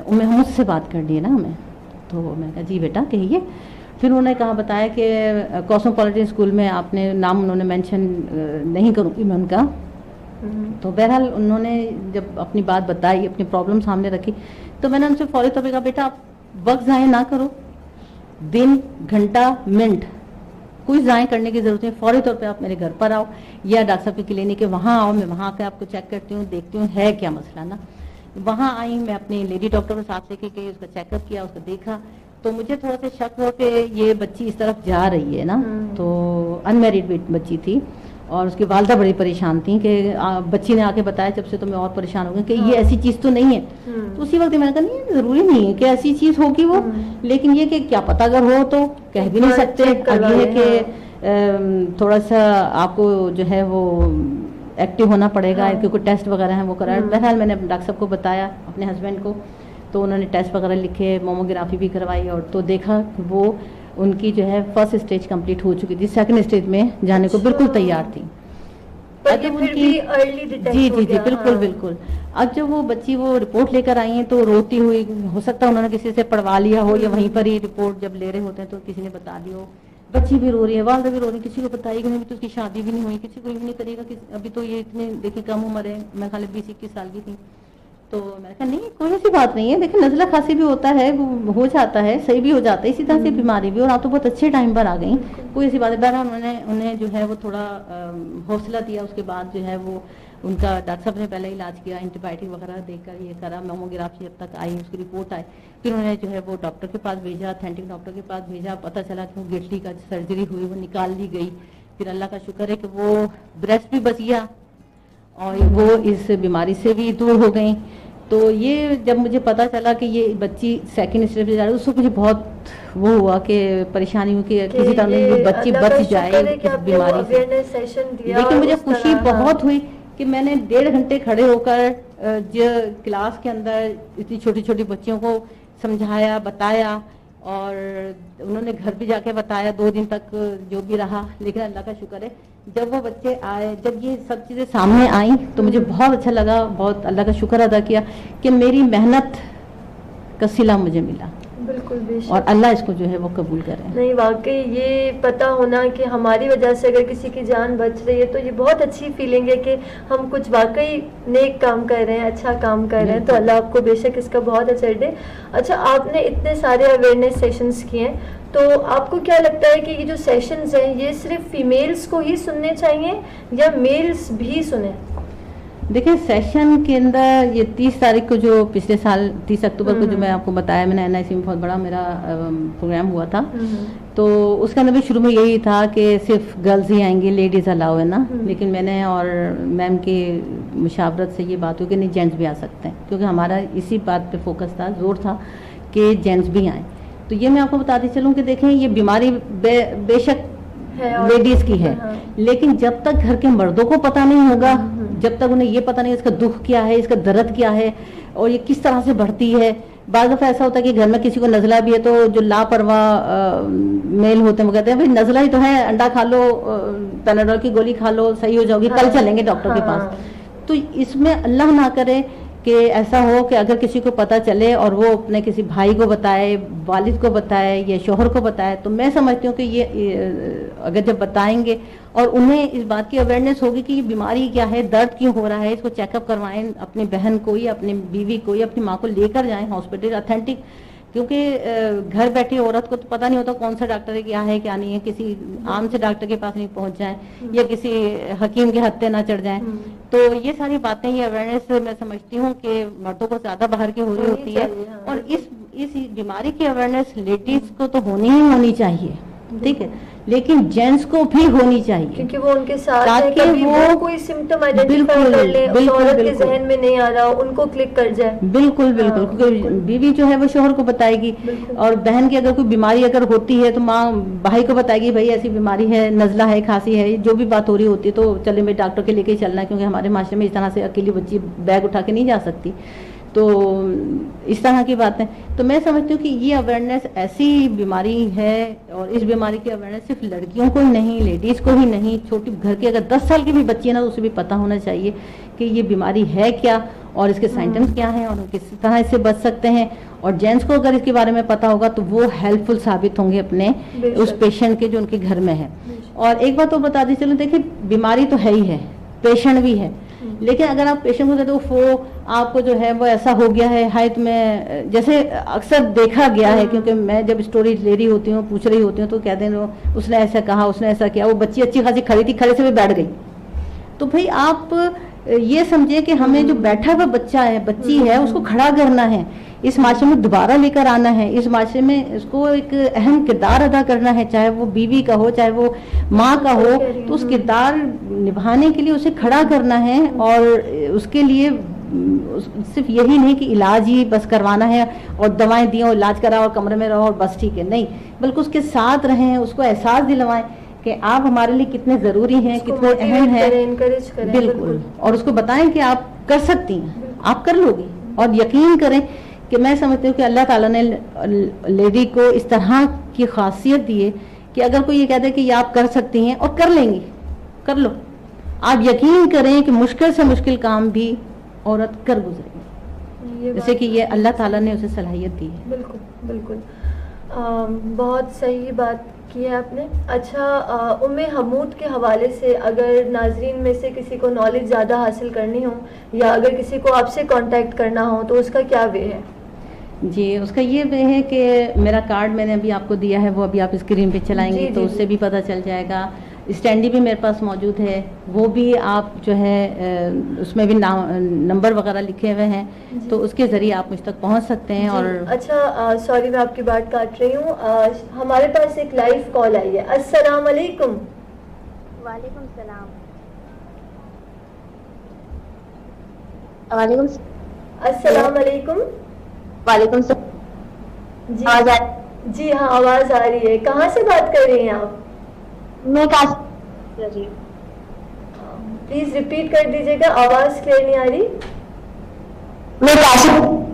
S2: مجھ سے بات کرنی ہے نا ہمیں. تو میں نے کہا جی بیٹا کہیے. پھر انہوں نے کہا بتایا کہ کاسموپولیٹن اسکول میں آپ نے نام, انہوں نے مینشن نہیں کروں گی میں ان کا. تو بہرحال انہوں نے جب اپنی بات بتائی, اپنی پرابلم سامنے رکھی, تو میں نے ان سے فوری طور پہ کہا بیٹا آپ وقت ضائع نہ کرو, دن, گھنٹہ, منٹ کوئی ضائع کرنے کی ضرورت نہیں, فوری طور پہ آپ میرے گھر پر آؤ یا ڈاکٹر صاحب کی کلینک ہے وہاں آؤ, میں وہاں آ کے آپ کو چیک کرتی ہوں, دیکھتی ہوں ہے کیا مسئلہ نا. وہاں آئی, میں اپنی لیڈی ڈاکٹر کو ساتھ لے کے گئی, اس کا چیک اپ کیا, اس کو دیکھا, تو مجھے تھوڑا سا شک ہوا کہ یہ بچی اس طرف جا رہی ہے نا. تو ان میرڈ بچی تھی اور اس کی والدہ بڑی پریشان تھی کہ بچی نے آ کے بتایا جب سے تو میں اور پریشان ہو گئی کہ یہ ایسی چیز تو نہیں ہے. تو اسی وقت میں نے کہا نہیں ضروری نہیں ہے کہ ایسی چیز ہوگی وہ, لیکن یہ کہ کیا پتہ اگر ہو تو کہہ بھی نہیں سکتے. اب یہ ہے کہ تھوڑا سا آپ کو جو ہے وہ ایکٹیو ہونا پڑے گا, کیونکہ ٹیسٹ وغیرہ ہیں وہ کرا. بہرحال میں نے ڈاکٹر صاحب کو بتایا, اپنے ہسبینڈ کو, تو انہوں نے ٹیسٹ وغیرہ لکھے, موموگرافی بھی کروائی, اور تو دیکھا کہ وہ ان کی جو ہے فرسٹ اسٹیج کمپلیٹ ہو چکی تھی, سیکنڈ اسٹیج میں جانے کو بالکل تیار تھی. جی جی جی بالکل بالکل. اب جب وہ بچی وہ رپورٹ لے کر آئی ہیں تو روتی ہوئی, ہو سکتا ہے انہوں نے کسی سے پڑھوا لیا ہو یا وہیں پر ہی رپورٹ جب لے رہے ہوتے ہیں تو کسی نے بتا دی ہو. بچی بھی رو رہی ہے, والدہ بھی رو رہی ہے, کسی کو بتائی گی نہیں, تو اس کی شادی بھی نہیں ہوئی, کسی کو نہیں کرے گا, ابھی تو یہ اتنے دیکھیں کم عمر ہے, میں خالی 20-21 سال کی تھی. تو میں نے کہا نہیں کوئی ایسی بات نہیں ہے, دیکھیں نزلہ کھانسی بھی ہوتا ہے, وہ ہو جاتا ہے, صحیح بھی ہو جاتا ہے, اسی طرح سے بیماری بھی, اور آپ تو بہت اچھے ٹائم پر آ گئی, کوئی ایسی بات ہے. بہرحال انہیں جو ہے وہ تھوڑا حوصلہ دیا, اس کے بعد جو ہے وہ ان کا ڈاکٹر صاحب نے پہلے علاج کیا, اینٹی بایوٹک وغیرہ دے کر یہ کرا, میموگرافی اب تک آئی, اس کی رپورٹ آئی, پھر انہیں جو ہے وہ ڈاکٹر کے پاس بھیجا, اتھینٹک ڈاکٹر کے پاس بھیجا, پتہ چلا کہ وہ گٹلی کا سرجری ہوئی وہ نکال لی گئی. پھر اللہ کا شکر ہے کہ وہ بریسٹ بھی بچ گیا اور وہ اس بیماری سے بھی دور ہو گئیں. تو یہ جب مجھے پتا چلا کہ یہ بچی سیکنڈ اسٹیج پہ جا رہی ہے, اس وقت مجھے بہت وہ ہوا کہ پریشانی ہو کہ کسی طرح یہ بچی بچ جائے اس بیماری سے. لیکن مجھے خوشی بہت ہوئی کہ میں نے 1.5 گھنٹے کھڑے ہو کر جو کلاس کے اندر اتنی چھوٹی چھوٹی بچیوں کو سمجھایا, بتایا, اور انہوں نے گھر بھی جا کے بتایا 2 دن تک جو بھی رہا. لیکن اللہ کا شکر ہے جب وہ بچے آئے, جب یہ سب چیزیں سامنے آئیں تو مجھے بہت اچھا لگا, بہت اللہ کا شکر ادا کیا کہ میری محنت کا صلہ مجھے ملا.
S1: بالکل بے شک,
S2: اور اللہ اس کو جو ہے وہ قبول کرے.
S1: نہیں واقعی یہ پتہ ہونا کہ ہماری وجہ سے اگر کسی کی جان بچ رہی ہے تو یہ بہت اچھی فیلنگ ہے کہ ہم کچھ واقعی نیک کام کر رہے ہیں, اچھا کام کر رہے ہیں. تو اللہ آپ کو بے شک اس کا بہت اثر دے. اچھا, آپ نے اتنے سارے اویئرنیس سیشنز کیے ہیں, تو آپ کو کیا لگتا ہے کہ یہ جو سیشنز ہیں یہ صرف فیمیلز کو ہی سننے چاہیے یا میلز بھی سنیں؟
S2: دیکھیں سیشن کے اندر یہ 30 تاریخ کو جو پچھلے سال 30 اکتوبر کو جو میں آپ کو بتایا, میں نے NIC میں بہت بڑا میرا پروگرام ہوا تھا, تو اس کے اندر بھی شروع میں یہی تھا کہ صرف گرلز ہی آئیں گے, لیڈیز الاؤ ہے نا. لیکن میں نے اور میم کی مشاورت سے یہ بات ہوئی کہ نہیں جینٹس بھی آ سکتے ہیں, کیونکہ ہمارا اسی بات پہ فوکس تھا, زور تھا کہ جینٹس بھی آئیں. تو یہ میں آپ کو بتاتی چلوں کہ دیکھیں یہ بیماری بے شک لیڈیز کی ہے, لیکن جب تک گھر کے مردوں کو پتہ نہیں ہوگا, جب تک انہیں یہ پتہ نہیں اس کا دکھ کیا ہے, اس کا درد کیا ہے, اور یہ کس طرح سے بڑھتی ہے. بعض دفعہ ایسا ہوتا ہے کہ گھر میں کسی کو نزلہ بھی ہے تو جو لاپرواہ میل ہوتے ہیں وہ کہتے ہیں بھائی نزلہ ہی تو ہے, انڈا کھا لو, پیناڈول کی گولی کھا لو, صحیح ہو جاؤ گی, کل چلیں گے ڈاکٹر کے پاس. تو اس میں اللہ نہ کرے کہ ایسا ہو کہ اگر کسی کو پتہ چلے اور وہ اپنے کسی بھائی کو بتائے, والد کو بتائے یا شوہر کو بتائے, تو میں سمجھتی ہوں کہ یہ اگر جب بتائیں گے اور انہیں اس بات کی اویئرنیس ہوگی کہ یہ بیماری کیا ہے, درد کیوں ہو رہا ہے, اس کو چیک اپ کروائیں, اپنی بہن کو یا اپنی بیوی کو یا اپنی ماں کو لے کر جائیں ہاسپٹل اتھینٹک. کیونکہ گھر بیٹھی عورت کو تو پتہ نہیں ہوتا کون سا ڈاکٹر ہے, کیا ہے کیا نہیں ہے, کسی عام سے ڈاکٹر کے پاس نہیں پہنچ جائیں یا کسی حکیم کے ہتھے نہ چڑھ جائیں. تو یہ ساری باتیں, یہ اویئرنیس میں سمجھتی ہوں کہ مردوں کو زیادہ باہر کی ہو رہی ہوتی ہے, اور اس بیماری کی اویئرنیس لیڈیز کو تو ہونی چاہیے, ٹھیک ہے, لیکن جینٹس کو بھی ہونی چاہیے,
S1: کیونکہ وہ ان کے ساتھ ہے, کبھی وہ کوئی سمٹم آئیڈینٹیفائی کر لے, اس عورت کے ذہن میں نہیں آ رہا, ان کو کلک کر جائے.
S2: بالکل بالکل, کیونکہ بیوی جو ہے وہ شوہر کو بتائے گی, اور بہن کی اگر کوئی بیماری اگر ہوتی ہے تو ماں بھائی کو بتائے گی بھائی ایسی بیماری ہے, نزلہ ہے, کھانسی ہے, جو بھی بات ہو رہی ہوتی ہے تو چلے میں ڈاکٹر کے لے کے چلنا ہے, کیونکہ ہمارے معاشرے میں اس طرح سے اکیلی بچی بیگ اٹھا کے نہیں جا سکتی. تو اس طرح کی باتیں, تو میں سمجھتی ہوں کہ یہ اویئرنیس ایسی بیماری ہے, اور اس بیماری کی اویئرنیس صرف لڑکیوں کو ہی نہیں, لیڈیز کو ہی نہیں, چھوٹی گھر کی اگر 10 سال کی بھی بچی ہے نا, اسے بھی پتہ ہونا چاہیے کہ یہ بیماری ہے کیا اور اس کے سائمپٹمس کیا ہیں اور کس طرح اس سے بچ سکتے ہیں. اور جینٹس کو اگر اس کے بارے میں پتہ ہوگا تو وہ ہیلپ فل ثابت ہوں گے اپنے اس پیشنٹ کے جو ان کے گھر میں ہے. اور ایک بات اور بتا دی چلو, دیکھیں بیماری تو ہے ہی ہے, پیشنٹ بھی ہے, لیکن اگر آپ پیشنٹ کو کہتے ہو آپ کو جو ہے وہ ایسا ہو گیا ہے, ہائٹ میں جیسے اکثر دیکھا گیا ہے, کیونکہ میں جب اسٹوری لے رہی ہوتی ہوں, پوچھ رہی ہوتی ہوں, تو کہتے ہیں اس نے ایسا کہا, اس نے ایسا کیا, وہ بچی اچھی خاصی کھڑی تھی, کھڑے سے بھی بیٹھ گئی. تو بھائی آپ یہ سمجھے کہ ہمیں جو بیٹھا ہوا بچہ ہے, بچی ہے, اس کو کھڑا کرنا ہے, اس معاشرے میں دوبارہ لے کر آنا ہے, اس معاشرے میں اس کو ایک اہم کردار ادا کرنا ہے, چاہے وہ بیوی کا ہو, چاہے وہ ماں کا ہو, تو اس کردار نبھانے کے لیے اسے کھڑا کرنا ہے. اور اس کے لیے صرف یہی نہیں کہ علاج ہی بس کروانا ہے اور دوائیں دیں اور علاج کراؤ اور کمرے میں رہو اور بس ٹھیک ہے, نہیں, بلکہ اس کے ساتھ رہیں, اس کو احساس دلوائیں کہ آپ ہمارے لیے کتنے ضروری ہیں, کتنے اہم ہیں. بالکل, اور اس کو بتائیں کہ آپ کر سکتی ہیں, آپ کر لو گی. اور یقین کریں کہ میں سمجھتی ہوں کہ اللہ تعالیٰ نے لیڈی کو اس طرح کی خاصیت دی ہے کہ اگر کوئی یہ کہتے کہ یہ آپ کر سکتی ہیں اور کر لیں گی, کر لو. آپ یقین کریں کہ مشکل سے مشکل کام بھی عورت کر گزرے گی, جیسے کہ یہ اللہ تعالیٰ نے اسے صلاحیت دی ہے.
S1: بالکل بالکل, بہت صحیح بات کی ہے آپ نے. اچھا ام حمود کے حوالے سے اگر ناظرین میں سے کسی کو نالج زیادہ حاصل کرنی ہو یا اگر کسی کو آپ سے کانٹیکٹ کرنا ہو تو اس کا کیا وے ہے؟
S2: جی اس کا یہ وے ہے کہ میرا کارڈ میں نے ابھی آپ کو دیا ہے، وہ ابھی آپ اسکرین پہ چلائیں گے تو اس سے بھی پتہ چل جائے گا. اسٹینڈی بھی میرے پاس موجود ہے، وہ بھی آپ جو ہے اس میں بھی نمبر وغیرہ لکھے ہوئے ہیں تو اس کے ذریعے آپ مجھ تک پہنچ سکتے ہیں. اور
S1: اچھا سوری میں آپ کی بات کاٹ رہی ہوں، ہمارے پاس ایک لائیو کال آئی ہے. السلام علیکم.
S10: وعلیکم السلام. وعلیکم
S1: السلام علیکم.
S10: وعلیکم السلام.
S1: جی ہاں آواز آ رہی ہے. کہاں سے بات کر رہی ہیں آپ؟
S10: میں کاشی کر رہی ہوں.
S1: پلیز ریپیٹ کر دیجیے گا، آواز کلیئر نہیں آ رہی.
S10: میں کاشی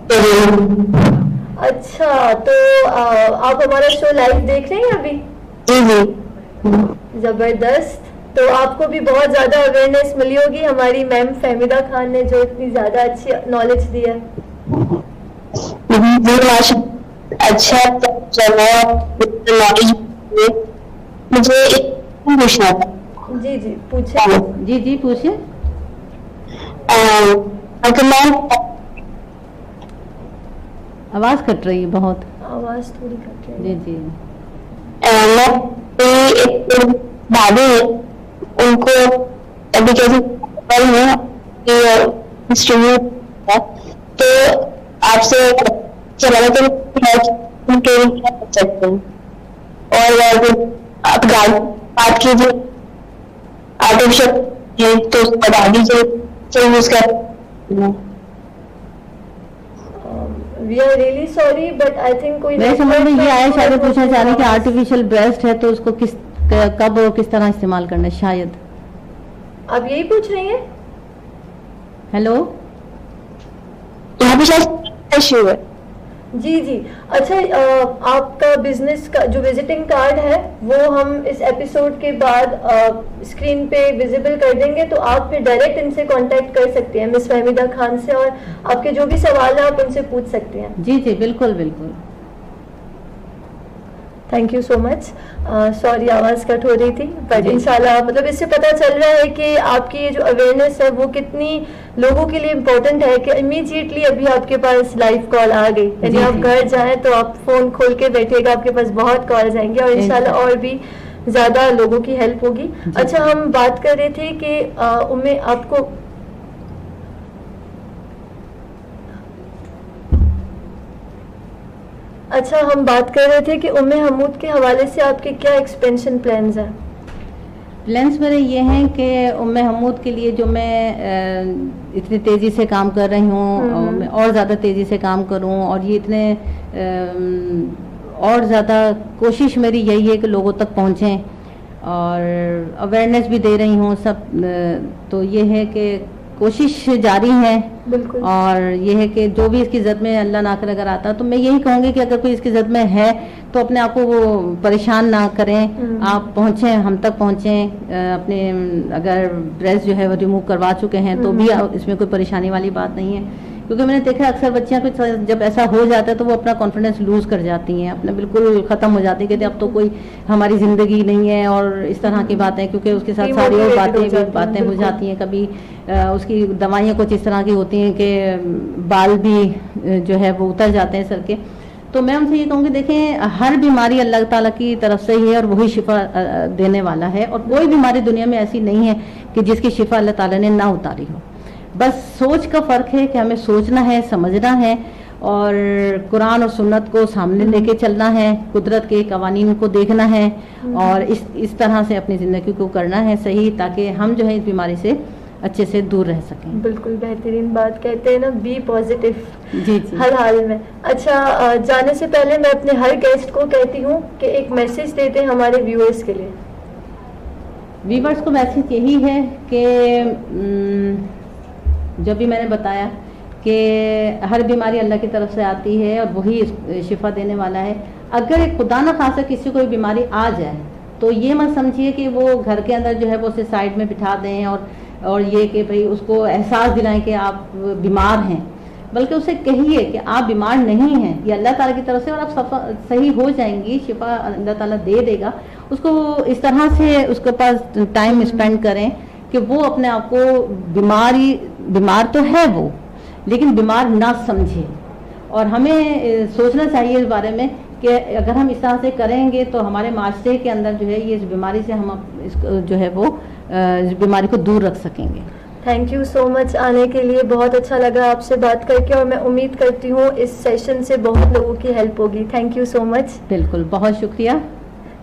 S10: کر رہی ہوں.
S1: اچھا تو آپ ہمارا شو لائیو دیکھ رہے ہیں ابھی؟
S10: جی جی.
S1: زبردست. تو آپ کو بھی بہت زیادہ اویئرنیس ملی ہوگی ہماری میم فہمیدہ خان نے جو اتنی زیادہ اچھی نالج دی ہے.
S10: اچھا نالج. مجھے ایک پوچھنا تھا.
S1: جی جی پوچھیں.
S2: جی جی پوچھیں.
S10: اگر میں
S2: آواز کٹ رہی ہے بہت.
S1: آواز تھوڑی کٹ رہی ہے.
S2: جی جی.
S10: میں ایک بھابھی ہے، ان کو ابھی کیسے تو آپ سے چلانا تو سکتے ہیں. اور آپ گاڑی بات کیجیے آرٹیفیشل تو اس کو بتا دیجیے یوز کر.
S1: We are really sorry but I think کوئی
S2: میرے سمجھ میں یہ آیا شاید پوچھنا چاہ رہی کہ آرٹیفیشل بریسٹ ہے تو اس کو کب اور کس طرح استعمال کرنا ہے. شاید
S1: آپ یہی پوچھ رہی ہیں.
S2: ہیلو
S10: یہاں پہ شاید ایشو ہے.
S1: جی جی. اچھا آپ کا بزنس کا جو وزٹنگ کارڈ ہے وہ ہم اس ایپیسوڈ کے بعد اسکرین پہ ویزیبل کر دیں گے تو آپ پھر ڈائریکٹ ان سے کانٹیکٹ کر سکتے ہیں مس فہمیدہ خان سے اور آپ کے جو بھی سوال ہیں آپ ان سے پوچھ سکتے ہیں.
S2: جی جی بالکل بالکل.
S1: Thank you so much. Sorry آواز کٹ ہو رہی تھی بٹ انشاءاللہ مطلب اس سے پتہ چل رہا ہے کہ آپ کی یہ جو اویئرنیس ہے وہ کتنی لوگوں کے لیے امپورٹنٹ ہے کہ امیڈیٹلی ابھی آپ کے پاس لائیو کال آ گئی. یعنی آپ گھر جائیں تو آپ فون کھول کے بیٹھے گا، آپ کے پاس بہت کالز آئیں گے اور انشاءاللہ اور بھی زیادہ لوگوں کی ہیلپ ہوگی. اچھا ہم بات کر رہے تھے کہ آپ کو ہم بات کر رہے تھے کہ ام حمود کے حوالے سے آپ کے کیا ایکسپینشن پلانز ہیں؟
S2: پلانس میرے یہ ہیں کہ ام حمود کے لیے جو میں اتنی تیزی سے کام کر رہی ہوں میں اور زیادہ تیزی سے کام کروں اور یہ اتنے اور زیادہ کوشش میری یہی ہے کہ لوگوں تک پہنچیں اور اویئرنیس بھی دے رہی ہوں سب. تو یہ ہے کہ کوشش جاری ہے اور یہ ہے کہ جو بھی اس کی زد میں اللہ نہ کرے اگر آتا تو میں یہی کہوں گی کہ اگر کوئی اس کی زد میں ہے تو اپنے آپ کو وہ پریشان نہ کریں. آپ پہنچیں، ہم تک پہنچیں. اپنے اگر بریسٹ جو ہے وہ ریموو کروا چکے ہیں تو بھی اس میں کوئی پریشانی والی بات نہیں ہے کیونکہ میں نے دیکھا اکثر بچیاں کو جب ایسا ہو جاتا ہے تو وہ اپنا کانفیڈنس لوز کر جاتی ہیں، اپنا بالکل ختم ہو جاتی ہے کہ اب تو کوئی ہماری زندگی نہیں ہے اور اس طرح کی باتیں کیونکہ اس کے ساتھ ساری اور باتیں ہو جاتی ہیں. کبھی اس کی دوائیاں کچھ اس طرح کی ہوتی ہیں کہ بال بھی جو ہے وہ اتر جاتے ہیں سر کے. تو میں ان سے یہ کہوں گی دیکھیں ہر بیماری اللہ تعالیٰ کی طرف سے ہی ہے اور وہی شفا دینے والا ہے اور کوئی بیماری دنیا میں ایسی نہیں ہے کہ جس کی شفا اللہ تعالیٰ نے نہ اتاری ہو. بس سوچ کا فرق ہے کہ ہمیں سوچنا ہے، سمجھنا ہے اور قرآن اور سنت کو سامنے لے کے چلنا ہے، قدرت کے قوانین کو دیکھنا ہے اور اس طرح سے اپنی زندگی کو کرنا ہے صحیح تاکہ ہم جو ہے اس بیماری سے اچھے سے دور رہ سکیں.
S1: بالکل بہترین بات کہتے ہیں نا، بی پازیٹیو.
S2: جی جی
S1: ہر حال میں. اچھا جانے سے پہلے میں اپنے ہر گیسٹ کو کہتی ہوں کہ ایک میسج دیتے ہیں ہمارے ویورز کے لیے.
S2: ویورز کو میسج یہی ہے کہ جو بھی میں نے بتایا کہ ہر بیماری اللہ کی طرف سے آتی ہے اور وہی شفا دینے والا ہے. اگر خدا نہ خاصا کسی کو بیماری آ جائے تو یہ مت سمجھیے کہ وہ گھر کے اندر جو ہے وہ اسے سائڈ میں بٹھا دیں اور یہ کہ بھئی اس کو احساس دلائیں کہ آپ بیمار ہیں. بلکہ اسے کہیے کہ آپ بیمار نہیں ہیں، یہ اللہ تعالیٰ کی طرف سے، اور آپ صحیح ہو جائیں گی، شفا اللہ تعالیٰ دے دے گا. اس کو اس طرح سے اس کے پاس ٹائم اسپینڈ کریں کہ وہ اپنے آپ کو بیمار تو ہے وہ، لیکن بیمار نہ سمجھے. اور ہمیں سوچنا چاہیے اس بارے میں کہ اگر ہم اس طرح سے کریں گے تو ہمارے معاشرے کے اندر جو ہے یہ اس بیماری سے ہم جو ہے وہ اس بیماری کو دور رکھ سکیں گے.
S1: تھینک یو سو مچ آنے کے لیے، بہت اچھا لگا آپ سے بات کر کے، اور میں امید کرتی ہوں اس سیشن سے بہت لوگوں کی ہیلپ ہوگی. تھینک یو سو مچ.
S2: بالکل، بہت شکریہ.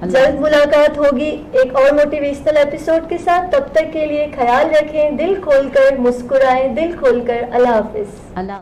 S1: جلد ملاقات ہوگی ایک اور موٹیویشنل ایپیسوڈ کے ساتھ. تب تک کے لیے خیال رکھیں، دل کھول کر مسکرائیں، دل کھول کر. اللہ حافظ.
S2: اللہ